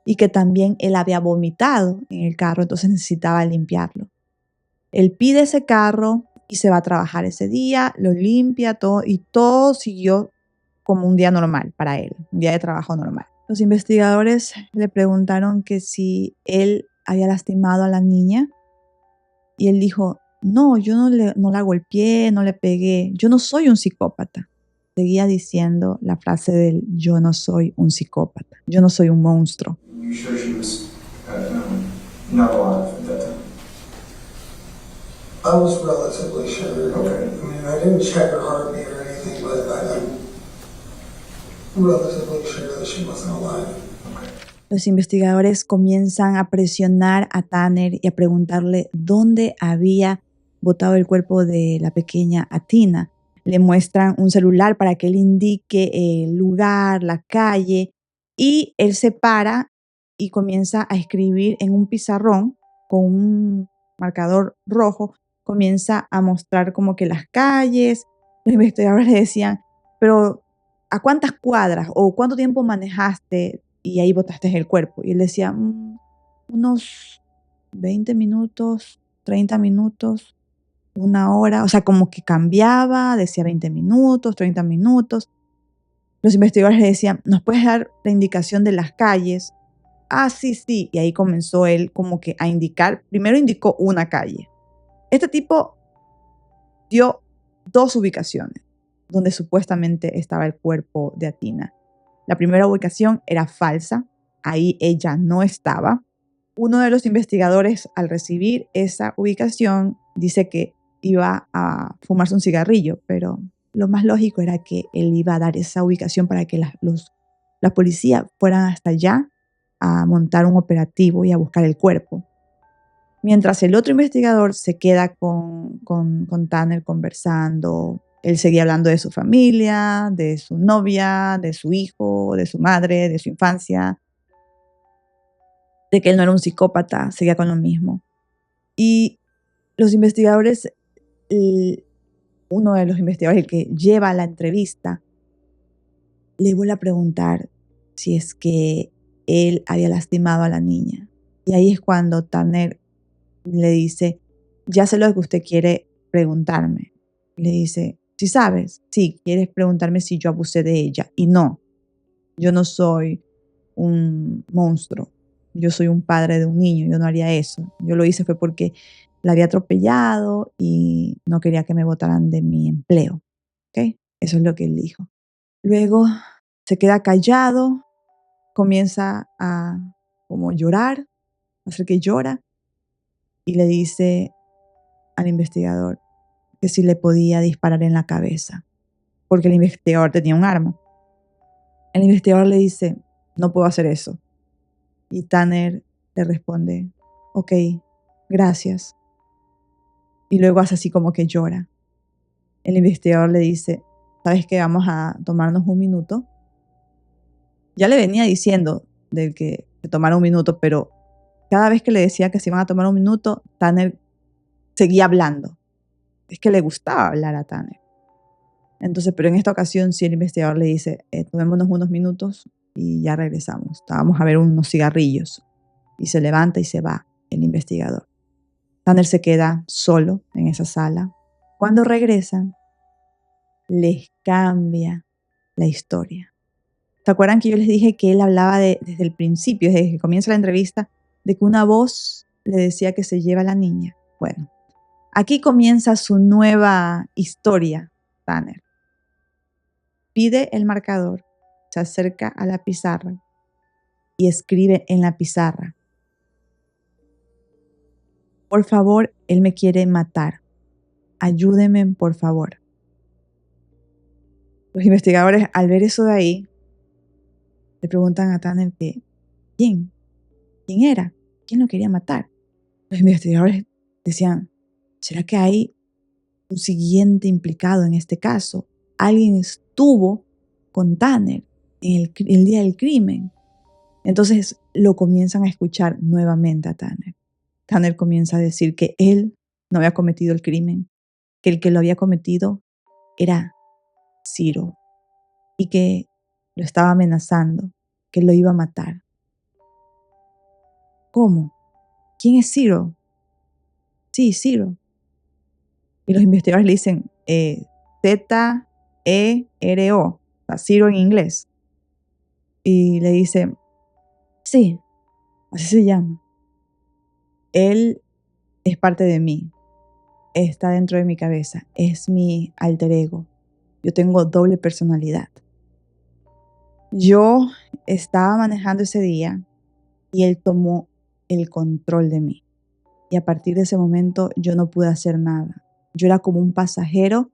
Y que también él había vomitado en el carro, entonces necesitaba limpiarlo. Él pide ese carro y se va a trabajar ese día, lo limpia todo y todo siguió como un día normal para él, un día de trabajo normal. Los investigadores le preguntaron que si él había lastimado a la niña y él dijo, no, yo no la golpeé, no le pegué, yo no soy un psicópata. Seguía diciendo la frase del yo no soy un psicópata, yo no soy un monstruo. You sure she was not alive at that time? I was relatively sure. Okay. I mean, I didn't check her heartbeat or anything, but I'm relatively sure that she wasn't alive. Okay. Los investigadores comienzan a presionar a Tanner y a preguntarle dónde había botado el cuerpo de la pequeña Athina. Le muestran un celular para que él indique el lugar, la calle, y él se para y comienza a escribir en un pizarrón con un marcador rojo, comienza a mostrar como que las calles. Los investigadores le decían, pero ¿a cuántas cuadras o cuánto tiempo manejaste y ahí botaste el cuerpo? Y él decía, unos 20 minutos, 30 minutos, una hora. O sea, como que cambiaba, decía 20 minutos, 30 minutos. Los investigadores le decían, ¿nos puedes dar la indicación de las calles? Ah, sí, sí. Y ahí comenzó él como que a indicar. Primero indicó una calle. Este tipo dio 2 ubicaciones donde supuestamente estaba el cuerpo de Athina. La primera ubicación era falsa, ahí ella no estaba. Uno de los investigadores, al recibir esa ubicación, dice que iba a fumarse un cigarrillo, pero lo más lógico era que él iba a dar esa ubicación para que la policía fueran hasta allá a montar un operativo y a buscar el cuerpo. Mientras el otro investigador se queda con Tanner conversando. Él seguía hablando de su familia, de su novia, de su hijo, de su madre, de su infancia, de que él no era un psicópata, seguía con lo mismo. Y los investigadores, uno de los investigadores, el que lleva la entrevista, le vuelve a preguntar si es que él había lastimado a la niña. Y ahí es cuando Tanner le dice, ya sé lo que usted quiere preguntarme. Le dice, ¿sí sabes? Sí, quieres preguntarme si yo abusé de ella. Y no, yo no soy un monstruo. Yo soy un padre de un niño, yo no haría eso. Yo lo hice fue porque la había atropellado y no quería que me botaran de mi empleo. ¿Ok? Eso es lo que él dijo. Luego se queda callado, comienza a como llorar, a hacer que llora y le dice al investigador que si le podía disparar en la cabeza, porque el investigador tenía un arma. El investigador le dice, no puedo hacer eso. Y Tanner le responde, ok, gracias. Y luego hace así como que llora. El investigador le dice, ¿sabes qué? Vamos a tomarnos un minuto. Ya le venía diciendo del que se tomara un minuto, pero cada vez que le decía que se iban a tomar un minuto, Tanner seguía hablando. Es que le gustaba hablar a Tanner. Entonces, pero en esta ocasión sí el investigador le dice, tomémonos unos minutos y ya regresamos. Vamos a ver unos cigarrillos. Y se levanta y se va el investigador. Tanner se queda solo en esa sala. Cuando regresan, les cambia la historia. ¿Se acuerdan que yo les dije que él hablaba desde el principio, desde que comienza la entrevista, de que una voz le decía que se lleva a la niña? Bueno, aquí comienza su nueva historia, Tanner. Pide el marcador se acerca a la pizarra y escribe en la pizarra: por favor, él me quiere matar. Ayúdenme, por favor. Los investigadores, al ver eso de ahí, le preguntan a Tanner que, ¿quién era? ¿Quién lo quería matar? Los investigadores decían, ¿será que hay un siguiente implicado en este caso? Alguien estuvo con Tanner en el día del crimen. Entonces lo comienzan a escuchar nuevamente a Tanner. Tanner comienza a decir que él no había cometido el crimen, que el que lo había cometido era Ciro y que lo estaba amenazando, que lo iba a matar. ¿Cómo? ¿Quién es Ciro? Sí, Ciro. Y los investigadores le dicen Z-E-R-O, o sea, Ciro en inglés. Y le dice, sí, así se llama. Él es parte de mí, está dentro de mi cabeza, es mi alter ego. Yo tengo doble personalidad. Yo estaba manejando ese día y él tomó el control de mí. Y a partir de ese momento yo no pude hacer nada. Yo era como un pasajero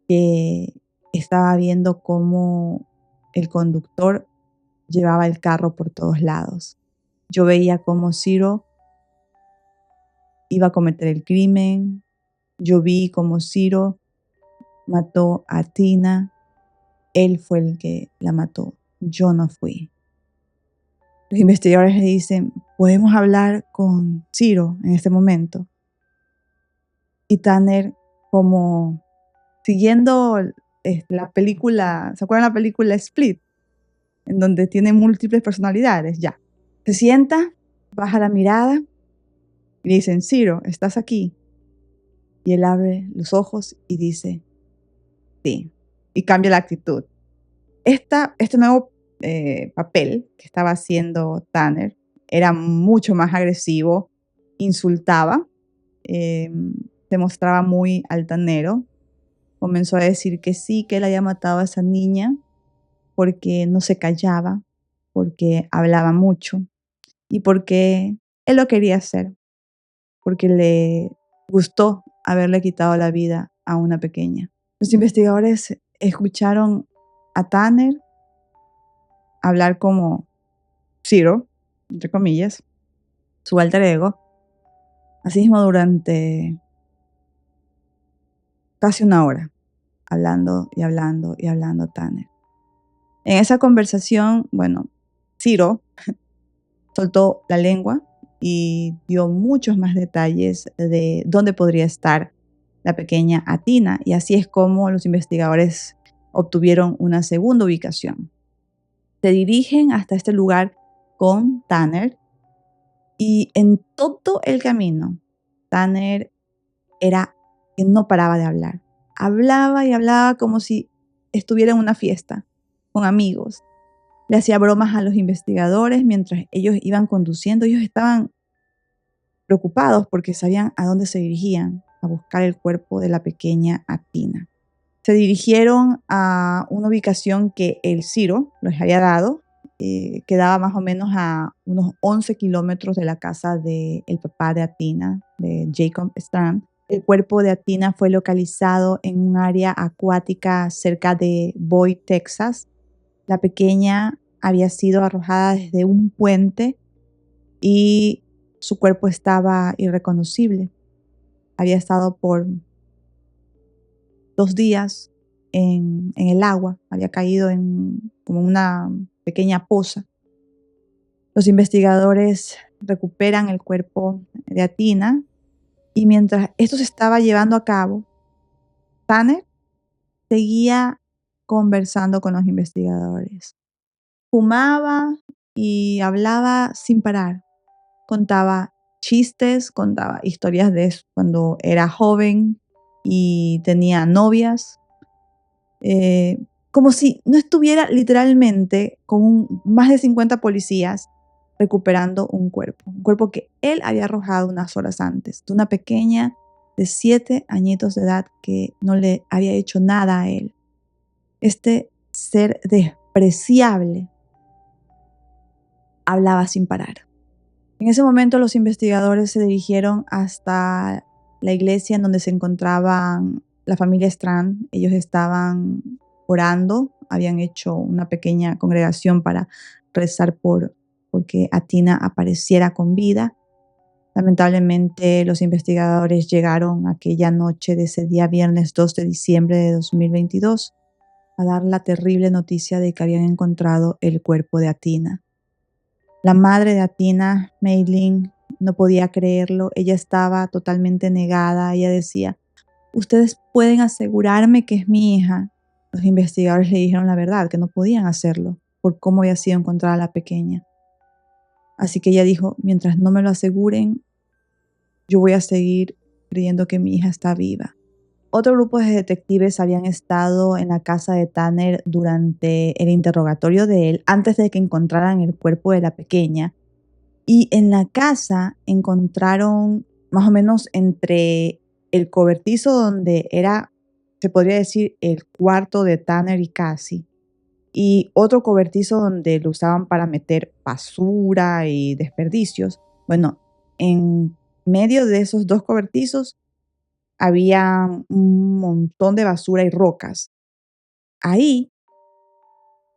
que estaba viendo cómo el conductor llevaba el carro por todos lados. Yo veía cómo Ciro iba a cometer el crimen. Yo vi cómo Ciro mató a Tina. Él fue el que la mató. Yo no fui. Los investigadores le dicen, ¿podemos hablar con Ciro en este momento? Y Tanner, como siguiendo la película, ¿se acuerdan la película Split? En donde tiene múltiples personalidades, ya. Se sienta, baja la mirada y le dicen, Ciro, ¿estás aquí? Y él abre los ojos y dice, sí. Y cambia la actitud. Este nuevo papel que estaba haciendo Tanner era mucho más agresivo, insultaba, se mostraba muy altanero. Comenzó a decir que sí, que él había matado a esa niña porque no se callaba, porque hablaba mucho y porque él lo quería hacer, porque le gustó haberle quitado la vida a una pequeña. Los investigadores escucharon a Tanner hablar como Ciro, entre comillas, su alter ego, así mismo durante casi una hora, hablando y hablando y hablando Tanner. En esa conversación, bueno, Ciro soltó la lengua y dio muchos más detalles de dónde podría estar la pequeña Atina, y así es como los investigadores obtuvieron una segunda ubicación. Se dirigen hasta este lugar con Tanner y en todo el camino Tanner era que no paraba de hablar. Hablaba y hablaba como si estuviera en una fiesta con amigos. Le hacía bromas a los investigadores mientras ellos iban conduciendo. Ellos estaban preocupados porque sabían a dónde se dirigían, a buscar el cuerpo de la pequeña Atina. Se dirigieron a una ubicación que el Ciro les había dado, quedaba más o menos a unos 11 kilómetros de la casa del papá de Atina, de Jacob Strand. El cuerpo de Atina fue localizado en un área acuática cerca de Boyd, Texas. La pequeña había sido arrojada desde un puente y su cuerpo estaba irreconocible. Había estado por 2 días en el agua, había caído en como una pequeña poza. Los investigadores recuperan el cuerpo de Atina y mientras esto se estaba llevando a cabo, Tanner seguía conversando con los investigadores. Fumaba y hablaba sin parar. Contaba chistes, contaba historias de cuando era joven y tenía novias. Como si no estuviera literalmente con más de 50 policías recuperando un cuerpo que él había arrojado unas horas antes, de una pequeña de 7 añitos de edad que no le había hecho nada a él. Este ser apreciable, hablaba sin parar. En ese momento los investigadores se dirigieron hasta la iglesia en donde se encontraban la familia Strand. Ellos estaban orando, habían hecho una pequeña congregación para rezar porque Athina apareciera con vida. Lamentablemente los investigadores llegaron aquella noche de ese día viernes 2 de diciembre de 2022 a dar la terrible noticia de que habían encontrado el cuerpo de Athina. La madre de Athina, Maylin, no podía creerlo. Ella estaba totalmente negada. Ella decía, ustedes pueden asegurarme que es mi hija. Los investigadores le dijeron la verdad, que no podían hacerlo por cómo había sido encontrada la pequeña. Así que ella dijo, mientras no me lo aseguren, yo voy a seguir creyendo que mi hija está viva. Otro grupo de detectives habían estado en la casa de Tanner durante el interrogatorio de él antes de que encontraran el cuerpo de la pequeña. Y en la casa encontraron más o menos entre el cobertizo donde era, se podría decir, el cuarto de Tanner y Cassie, y otro cobertizo donde lo usaban para meter basura y desperdicios. Bueno, en medio de esos dos cobertizos había un montón de basura y rocas. Ahí,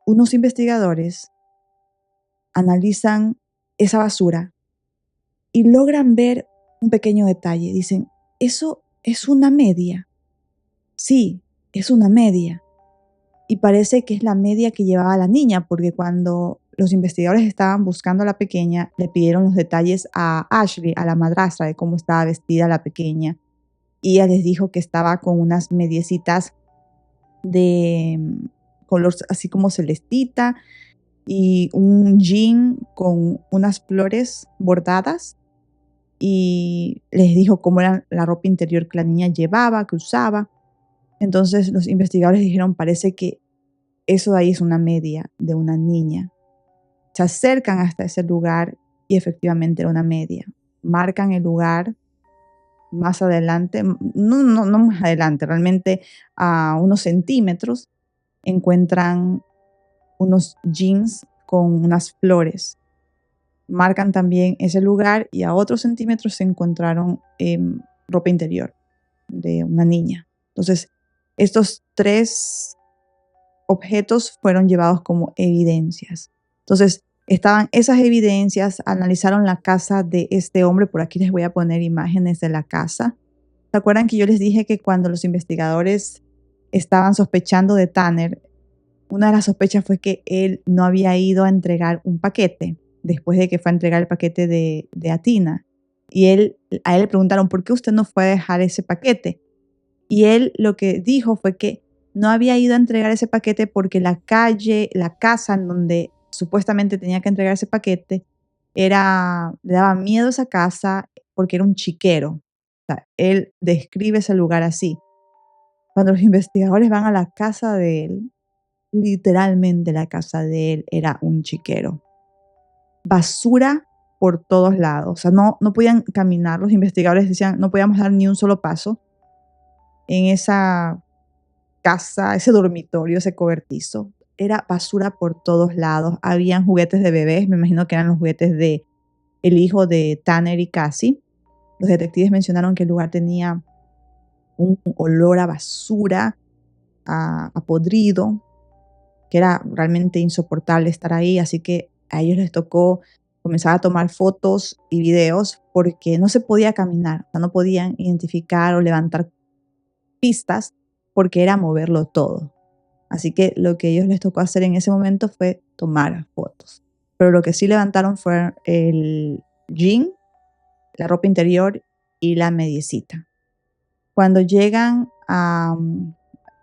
unos investigadores analizan esa basura y logran ver un pequeño detalle. Dicen, ¿eso es una media? Sí, es una media. Y parece que es la media que llevaba la niña, porque cuando los investigadores estaban buscando a la pequeña, le pidieron los detalles a Ashley, a la madrastra, de cómo estaba vestida la pequeña. Y ella les dijo que estaba con unas mediecitas de color así como celestita y un jean con unas flores bordadas, y les dijo cómo era la ropa interior que la niña llevaba, que usaba. Entonces los investigadores dijeron, parece que eso de ahí es una media de una niña. Se acercan hasta ese lugar y efectivamente era una media. Marcan el lugar más adelante, no más adelante, realmente a unos centímetros encuentran unos jeans con unas flores. Marcan también ese lugar y a otros centímetros se encontraron ropa interior de una niña. Entonces, estos tres objetos fueron llevados como evidencias. Entonces, estaban esas evidencias, analizaron la casa de este hombre. Por aquí les voy a poner imágenes de la casa. ¿Se acuerdan que yo les dije que cuando los investigadores estaban sospechando de Tanner, una de las sospechas fue que él no había ido a entregar un paquete después de que fue a entregar el paquete de Athina? Y a él le preguntaron, ¿por qué usted no fue a dejar ese paquete? Y él lo que dijo fue que no había ido a entregar ese paquete porque la casa en donde supuestamente tenía que entregar ese paquete, le daba miedo esa casa porque era un chiquero. O sea, él describe ese lugar así. Cuando los investigadores van a la casa de él, literalmente la casa de él era un chiquero. Basura por todos lados. O sea, no podían caminar. Los investigadores decían, no podíamos dar ni un solo paso en esa casa, ese dormitorio, ese cobertizo. Era basura por todos lados. Habían juguetes de bebés, me imagino que eran los juguetes de el hijo de Tanner y Cassie. Los detectives mencionaron que el lugar tenía un olor a basura, a podrido, que era realmente insoportable estar ahí, así que a ellos les tocó comenzar a tomar fotos y videos porque no se podía caminar, o sea, no podían identificar o levantar pistas porque era moverlo todo. Así que lo que a ellos les tocó hacer en ese momento fue tomar fotos. Pero lo que sí levantaron fue el jean, la ropa interior y la mediecita. Cuando llegan a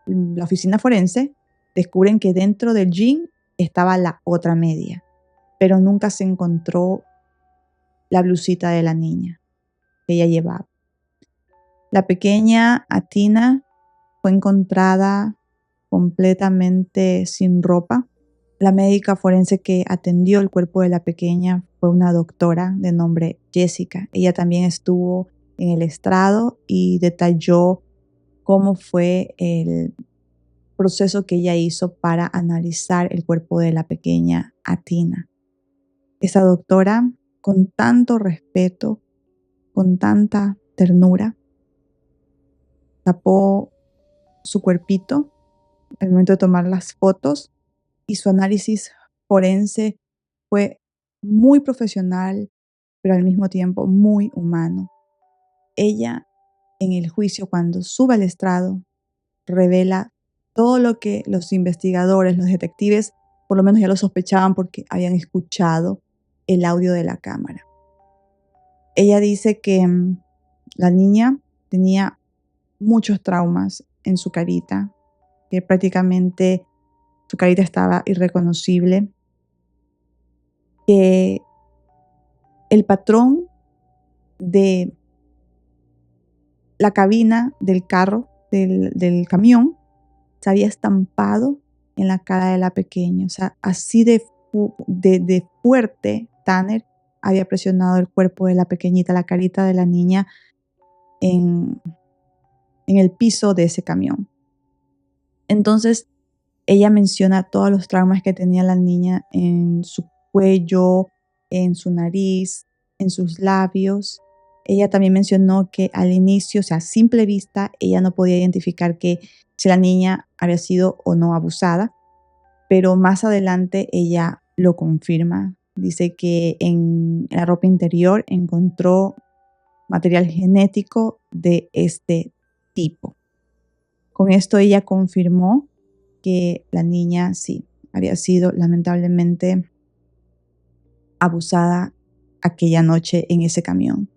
la oficina forense, descubren que dentro del jean estaba la otra media, pero nunca se encontró la blusita de la niña que ella llevaba. La pequeña Athina fue encontrada completamente sin ropa. La médica forense que atendió el cuerpo de la pequeña fue una doctora de nombre Jessica. Ella también estuvo en el estrado y detalló cómo fue el proceso que ella hizo para analizar el cuerpo de la pequeña Athina. Esa doctora, con tanto respeto, con tanta ternura, tapó su cuerpito al momento de tomar las fotos, y su análisis forense fue muy profesional, pero al mismo tiempo muy humano. Ella, en el juicio, cuando sube al estrado, revela todo lo que los investigadores, los detectives, por lo menos ya lo sospechaban porque habían escuchado el audio de la cámara. Ella dice que la niña tenía muchos traumas en su carita, que prácticamente su carita estaba irreconocible, que el patrón de la cabina del carro, del camión, se había estampado en la cara de la pequeña. O sea, así de fuerte, Tanner había presionado el cuerpo de la pequeñita, la carita de la niña, en el piso de ese camión. Entonces, ella menciona todos los traumas que tenía la niña en su cuello, en su nariz, en sus labios. Ella también mencionó que al inicio, o sea, a simple vista, ella no podía identificar que si la niña había sido o no abusada, pero más adelante ella lo confirma. Dice que en la ropa interior encontró material genético de este tipo. Con esto ella confirmó que la niña sí había sido lamentablemente abusada aquella noche en ese camión.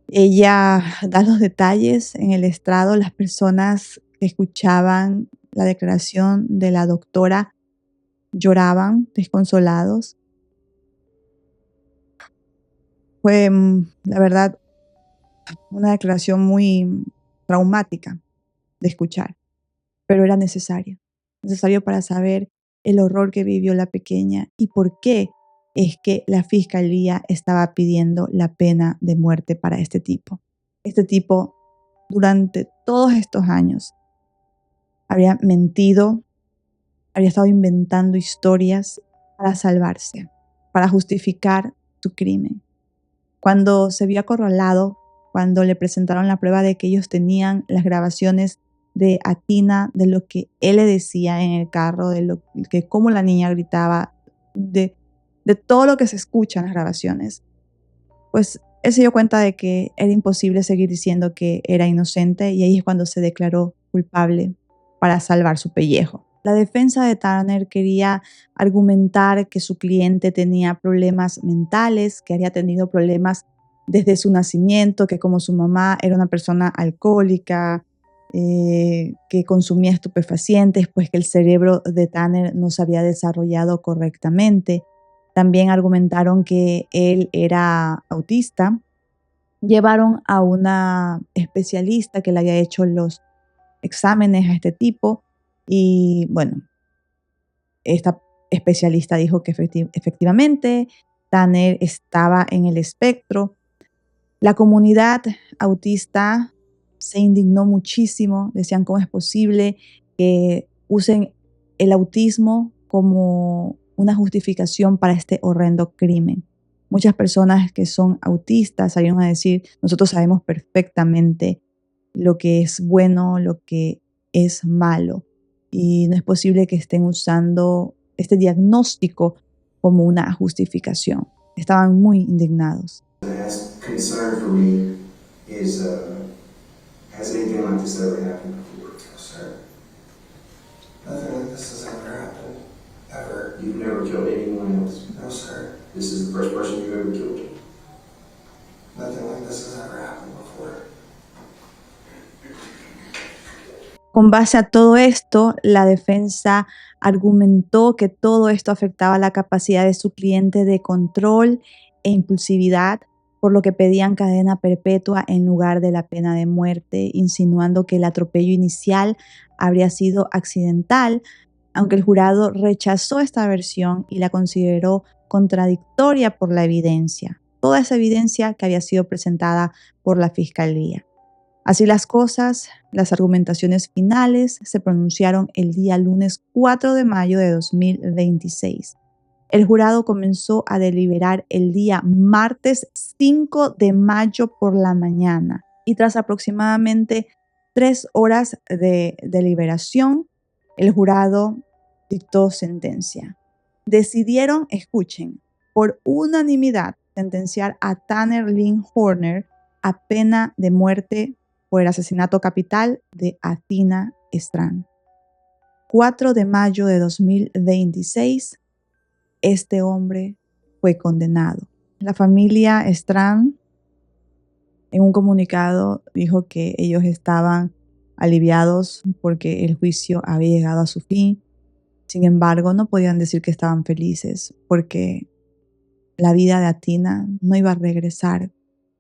Ella da los detalles en el estrado. Las personas que escuchaban la declaración de la doctora lloraban desconsolados. Fue, la verdad, una declaración muy traumática de escuchar, pero era necesario para saber el horror que vivió la pequeña y por qué es que la fiscalía estaba pidiendo la pena de muerte para este tipo. Este tipo, durante todos estos años, había mentido, había estado inventando historias para salvarse, para justificar su crimen. Cuando se vio acorralado, cuando le presentaron la prueba de que ellos tenían las grabaciones de Athina, de lo que él le decía en el carro, de cómo la niña gritaba, de todo lo que se escucha en las grabaciones, pues él se dio cuenta de que era imposible seguir diciendo que era inocente, y ahí es cuando se declaró culpable para salvar su pellejo. La defensa de Tanner quería argumentar que su cliente tenía problemas mentales, que había tenido problemas desde su nacimiento, que como su mamá era una persona alcohólica, que consumía estupefacientes, pues que el cerebro de Tanner no se había desarrollado correctamente. También argumentaron que él era autista. Llevaron a una especialista que le había hecho los exámenes a este tipo y bueno, esta especialista dijo que efectivamente Tanner estaba en el espectro. La comunidad autista se indignó muchísimo, decían cómo es posible que usen el autismo como una justificación para este horrendo crimen. Muchas personas que son autistas salieron a decir, nosotros sabemos perfectamente lo que es bueno, lo que es malo, y no es posible que estén usando este diagnóstico como una justificación. Estaban muy indignados. Concern for me is, has anything like this ever happened before? No, sir. Nothing like this has ever happened. Ever. You've never killed anyone else. No, sir. This is the first person you've ever killed. Nothing like this has ever happened before. Con base a todo esto, la defensa argumentó que todo esto afectaba la capacidad de su cliente de control e impulsividad, por lo que pedían cadena perpetua en lugar de la pena de muerte, insinuando que el atropello inicial habría sido accidental, aunque el jurado rechazó esta versión y la consideró contradictoria por la evidencia, toda esa evidencia que había sido presentada por la fiscalía. Así las cosas, las argumentaciones finales se pronunciaron el día lunes 4 de mayo de 2026. El jurado comenzó a deliberar el día martes 5 de mayo por la mañana y tras aproximadamente 3 horas de deliberación, el jurado dictó sentencia. Decidieron, escuchen, por unanimidad sentenciar a Tanner Lynn Horner a pena de muerte por el asesinato capital de Athena Strand. 4 de mayo de 2026, este hombre fue condenado. La familia Strand en un comunicado dijo que ellos estaban aliviados porque el juicio había llegado a su fin. Sin embargo, no podían decir que estaban felices porque la vida de Athena no iba a regresar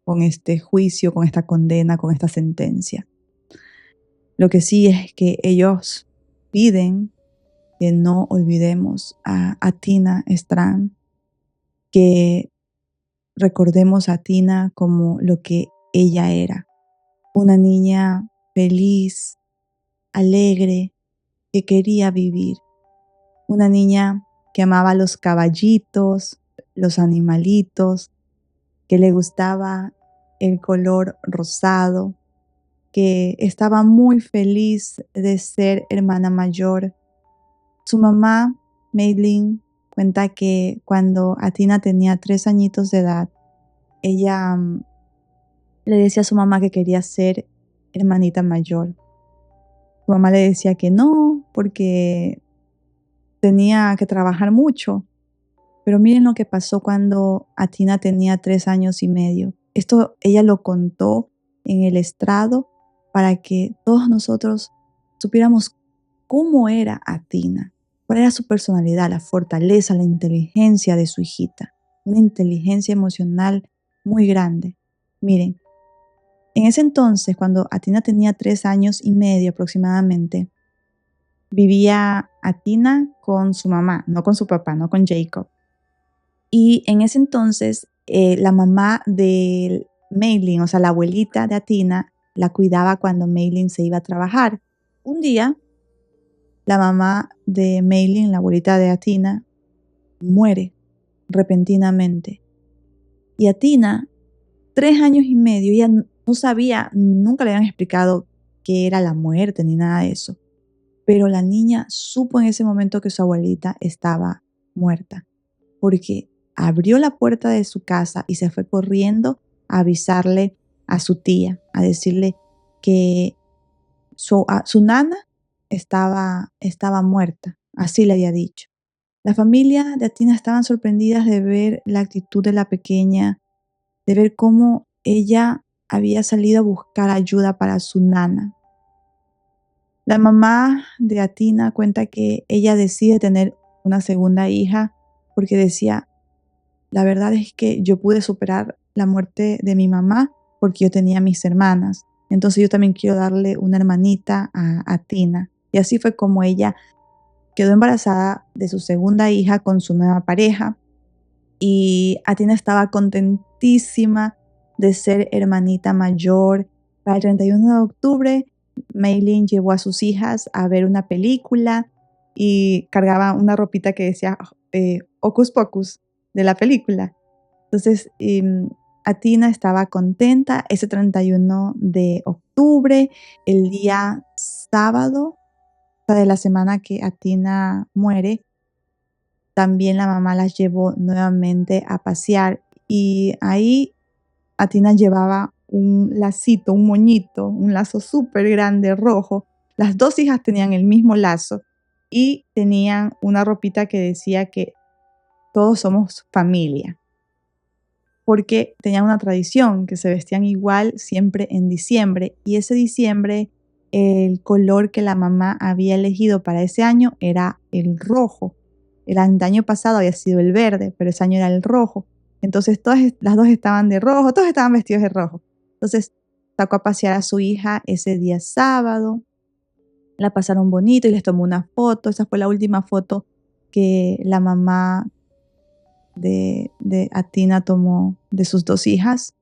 con este juicio, con esta condena, con esta sentencia. Lo que sí es que ellos piden que no olvidemos a Athena Strand, que recordemos a Athena como lo que ella era, una niña feliz, alegre, que quería vivir, una niña que amaba los caballitos, los animalitos, que le gustaba el color rosado, que estaba muy feliz de ser hermana mayor. Su mamá, Maylin, cuenta que cuando Athena tenía 3 añitos de edad, ella le decía a su mamá que quería ser hermanita mayor. Su mamá le decía que no, porque tenía que trabajar mucho. Pero miren lo que pasó cuando Athena tenía 3 años y medio. Esto ella lo contó en el estrado para que todos nosotros supiéramos cómo era Athena, cuál era su personalidad, la fortaleza, la inteligencia de su hijita, una inteligencia emocional muy grande. Miren, en ese entonces, cuando Athena tenía 3 años y medio aproximadamente, vivía Athena con su mamá, no con su papá, no con Jacob. Y en ese entonces, la mamá de Maylin, o sea, la abuelita de Athena, la cuidaba cuando Maylin se iba a trabajar. Un día, la mamá de Maylin, la abuelita de Athena, muere repentinamente. Y Athena, 3 años y medio, ella no sabía, nunca le habían explicado qué era la muerte ni nada de eso. Pero la niña supo en ese momento que su abuelita estaba muerta, porque abrió la puerta de su casa y se fue corriendo a avisarle a su tía, a decirle que su nana estaba muerta. Así le había dicho. La familia de Athena estaban sorprendidas de ver la actitud de la pequeña, de ver cómo ella había salido a buscar ayuda para su nana. La mamá de Athena cuenta que ella decide tener una segunda hija porque decía, la verdad es que yo pude superar la muerte de mi mamá porque yo tenía mis hermanas. Entonces yo también quiero darle una hermanita a Athena. Y así fue como ella quedó embarazada de su segunda hija con su nueva pareja. Y Athena estaba contentísima de ser hermanita mayor. Para el 31 de octubre, Maylin llevó a sus hijas a ver una película y cargaba una ropita que decía Hocus Pocus de la película. Entonces, Athena estaba contenta. Ese 31 de octubre, el día sábado de la semana que Athena muere, también la mamá las llevó nuevamente a pasear y ahí Athena llevaba un lacito, un moñito, un lazo súper grande rojo. Las 2 hijas tenían el mismo lazo y tenían una ropita que decía que todos somos familia, porque tenían una tradición que se vestían igual siempre en diciembre y ese diciembre el color que la mamá había elegido para ese año era el rojo. El año pasado había sido el verde, pero ese año era el rojo. Entonces todas las 2 estaban de rojo, todos estaban vestidos de rojo. Entonces sacó a pasear a su hija ese día sábado, la pasaron bonito y les tomó una foto. Esa fue la última foto que la mamá de Athena tomó de sus 2 hijas.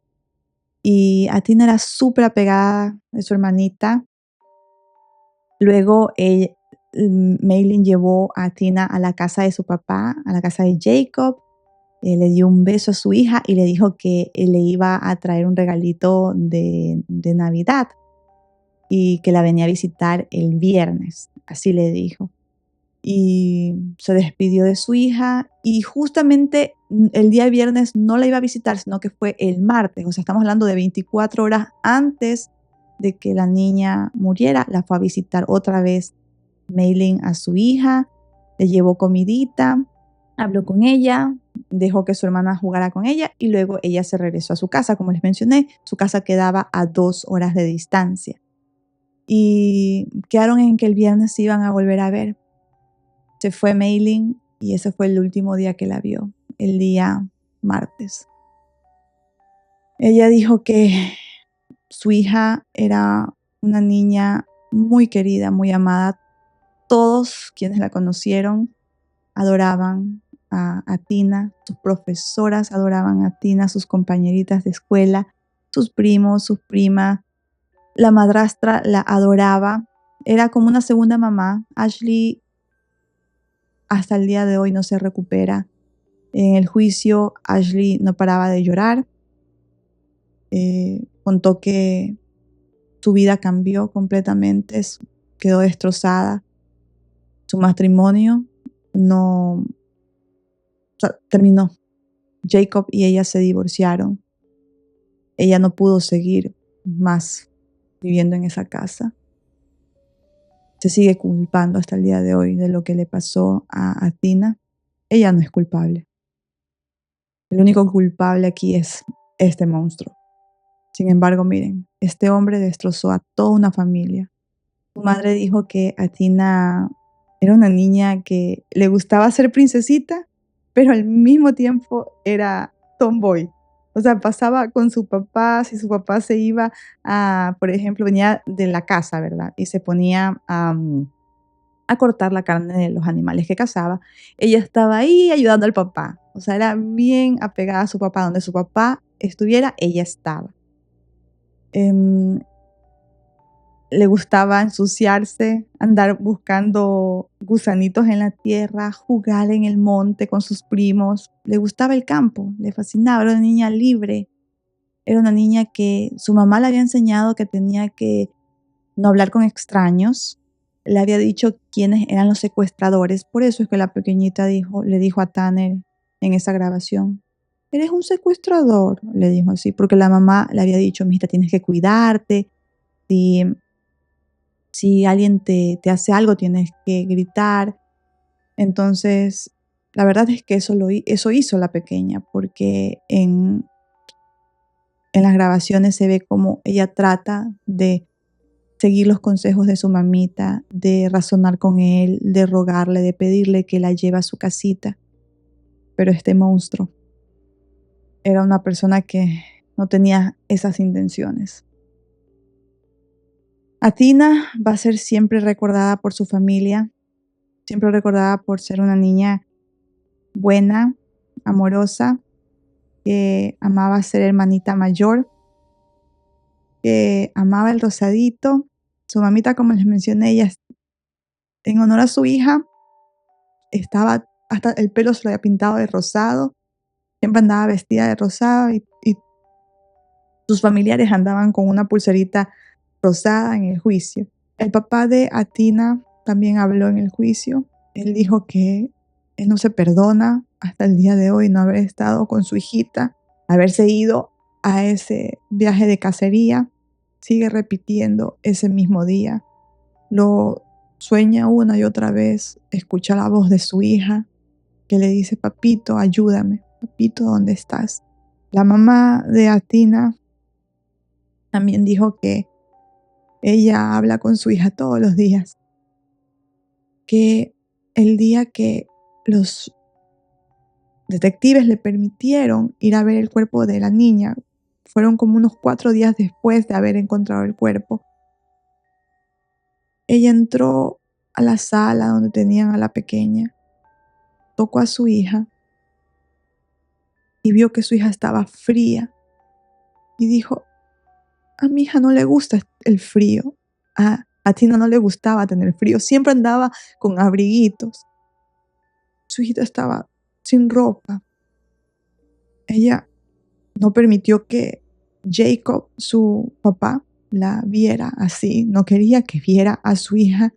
Y Athena era súper apegada de su hermanita. Luego Maylin llevó a Athena a la casa de su papá, a la casa de Jacob. Le dio un beso a su hija y le dijo que le iba a traer un regalito de Navidad y que la venía a visitar el viernes, así le dijo. Y se despidió de su hija y justamente el día viernes no la iba a visitar, sino que fue el martes. O sea, estamos hablando de 24 horas antes de que la niña muriera. La fue a visitar otra vez Maylin a su hija, le llevó comidita, habló con ella, dejó que su hermana jugara con ella y luego ella se regresó a su casa. Como les mencioné, su casa quedaba a 2 horas de distancia. Y quedaron en que el viernes se iban a volver a ver. Se fue Maylin y ese fue el último día que la vio, el día martes. Ella dijo que su hija era una niña muy querida, muy amada. Todos quienes la conocieron adoraban a Tina, sus profesoras adoraban a Tina, sus compañeritas de escuela, sus primos, sus primas. La madrastra la adoraba. Era como una segunda mamá. Ashley hasta el día de hoy no se recupera. En el juicio, Ashley no paraba de llorar. Contó que su vida cambió completamente, quedó destrozada. Su matrimonio no terminó. Jacob y ella se divorciaron. Ella no pudo seguir más viviendo en esa casa. Se sigue culpando hasta el día de hoy de lo que le pasó a Tina. Ella no es culpable. El único culpable aquí es este monstruo. Sin embargo, miren, este hombre destrozó a toda una familia. Su madre dijo que Tina era una niña que le gustaba ser princesita, pero al mismo tiempo era tomboy. O sea, pasaba con su papá, si su papá se iba por ejemplo, venía de la casa, ¿verdad? Y se ponía a cortar la carne de los animales que cazaba. Ella estaba ahí ayudando al papá. O sea, era bien apegada a su papá. Donde su papá estuviera, ella estaba. Le gustaba ensuciarse, andar buscando gusanitos en la tierra, jugar en el monte con sus primos. Le gustaba el campo, le fascinaba, era una niña libre. Era una niña que su mamá le había enseñado que tenía que no hablar con extraños. Le había dicho quiénes eran los secuestradores. Por eso es que la pequeñita le dijo a Tanner en esa grabación: eres un secuestrador, le dijo así, porque la mamá le había dicho: mijita, tienes que cuidarte. Si alguien te hace algo, tienes que gritar. Entonces, la verdad es que eso hizo la pequeña, porque en las grabaciones se ve cómo ella trata de seguir los consejos de su mamita, de razonar con él, de rogarle, de pedirle que la lleve a su casita. Pero este monstruo era una persona que no tenía esas intenciones. Athena va a ser siempre recordada por su familia, siempre recordada por ser una niña buena, amorosa, que amaba ser hermanita mayor, que amaba el rosadito. Su mamita, como les mencioné, ella, en honor a su hija, hasta el pelo se lo había pintado de rosado, siempre andaba vestida de rosado y sus familiares andaban con una pulserita rosada en el juicio. El papá de Athena también habló en el juicio. Él dijo que él no se perdona hasta el día de hoy no haber estado con su hijita, haberse ido a ese viaje de cacería. Sigue repitiendo ese mismo día. Lo sueña una y otra vez, escucha la voz de su hija que le dice: papito, ayúdame, papito, ¿dónde estás? La mamá de Athena también dijo que ella habla con su hija todos los días, que el día que los detectives le permitieron ir a ver el cuerpo de la niña, fueron como unos 4 días después de haber encontrado el cuerpo. Ella entró a la sala donde tenían a la pequeña, tocó a su hija y vio que su hija estaba fría y dijo: a mi hija no le gusta el frío. A Tina no le gustaba tener frío. Siempre andaba con abriguitos. Su hijita estaba sin ropa. Ella no permitió que Jacob, su papá, la viera así. No quería que viera a su hija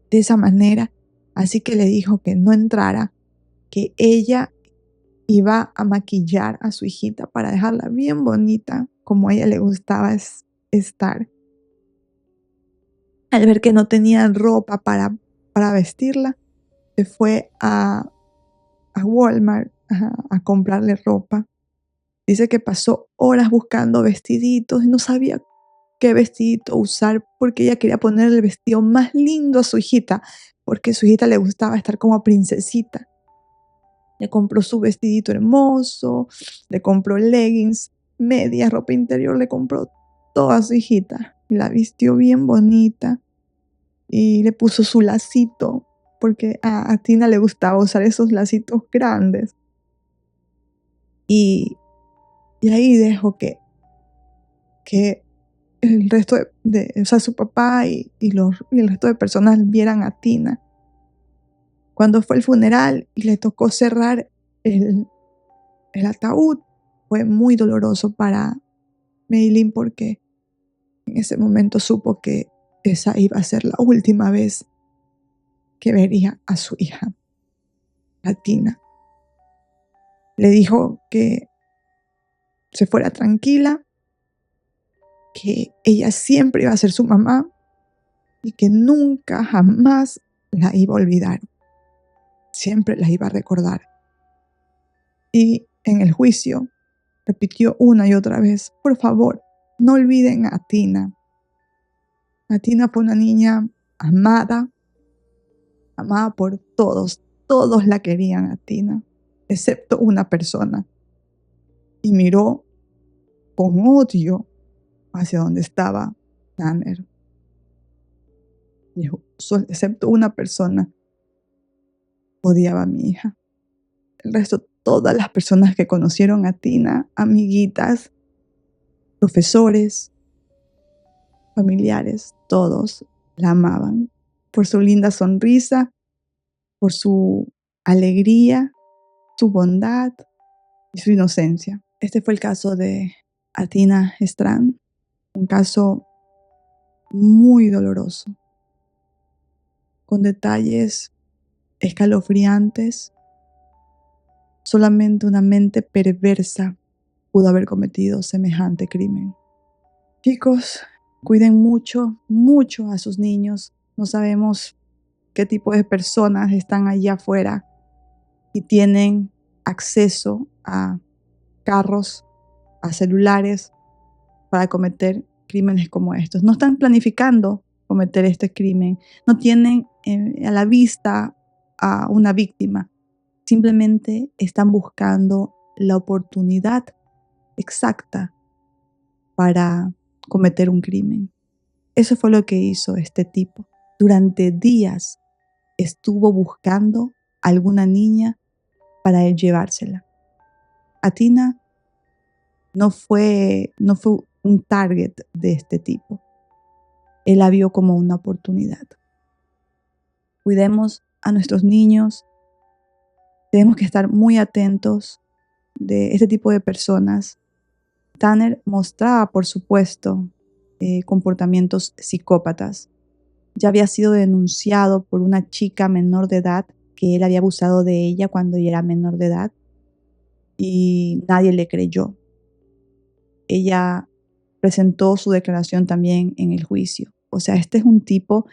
de esa manera. Así que le dijo que no entrara, que ella iba a maquillar a su hijita para dejarla bien bonita, como a ella le gustaba estar. Al ver que no tenía ropa para vestirla, se fue a Walmart a comprarle ropa. Dice que pasó horas buscando vestiditos y no sabía qué vestidito usar porque ella quería ponerle el vestido más lindo a su hijita, porque a su hijita le gustaba estar como princesita. Le compró su vestidito hermoso, le compró leggings, medias, ropa interior, le compró todo a su hijita. Y la vistió bien bonita y le puso su lacito, porque a Tina le gustaba usar esos lacitos grandes. Y ahí dejó que el resto o sea, su papá y el resto de personas vieran a Tina. Cuando fue el funeral y le tocó cerrar el ataúd, fue muy doloroso para Maylin porque en ese momento supo que esa iba a ser la última vez que vería a su hija, a Tina. Le dijo que se fuera tranquila, que ella siempre iba a ser su mamá y que nunca, jamás la iba a olvidar. Siempre la iba a recordar. Y en el juicio repitió una y otra vez: por favor, no olviden a Tina. A Tina fue una niña amada por todos. Todos la querían a Tina, excepto una persona. Y miró con odio hacia donde estaba Tanner. Dijo: excepto una persona odiaba a mi hija. El resto, todas las personas que conocieron a Tina, amiguitas, profesores, familiares, todos la amaban por su linda sonrisa, por su alegría, su bondad y su inocencia. Este fue el caso de Athena Strand, un caso muy doloroso, con detalles escalofriantes. Solamente una mente perversa pudo haber cometido semejante crimen. Chicos, cuiden mucho, mucho a sus niños. No sabemos qué tipo de personas están allá afuera y tienen acceso a carros, a celulares para cometer crímenes como estos. No están planificando cometer este crimen, no tienen a la vista a una víctima, simplemente están buscando la oportunidad exacta para cometer un crimen. Eso fue lo que hizo este tipo. Durante días estuvo buscando a alguna niña para él llevársela. Athena no fue un target de este tipo. Él la vio como una oportunidad. Cuidemos a nuestros niños. Tenemos que estar muy atentos de este tipo de personas. Tanner mostraba, por supuesto, comportamientos psicópatas. Ya había sido denunciado por una chica menor de edad que él había abusado de ella cuando ella era menor de edad y nadie le creyó. Ella presentó su declaración también en el juicio. O sea, este es un tipo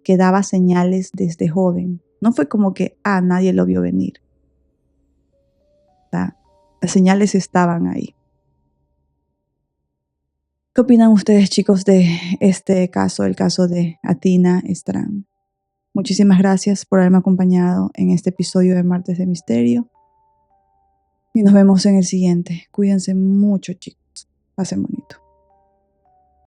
que daba señales desde joven. No fue como que nadie lo vio venir. O sea, las señales estaban ahí. ¿Qué opinan ustedes, chicos, de este caso, el caso de Athena Strand? Muchísimas gracias por haberme acompañado en este episodio de Martes de Misterio. Y nos vemos en el siguiente. Cuídense mucho, chicos. Pasen bonito.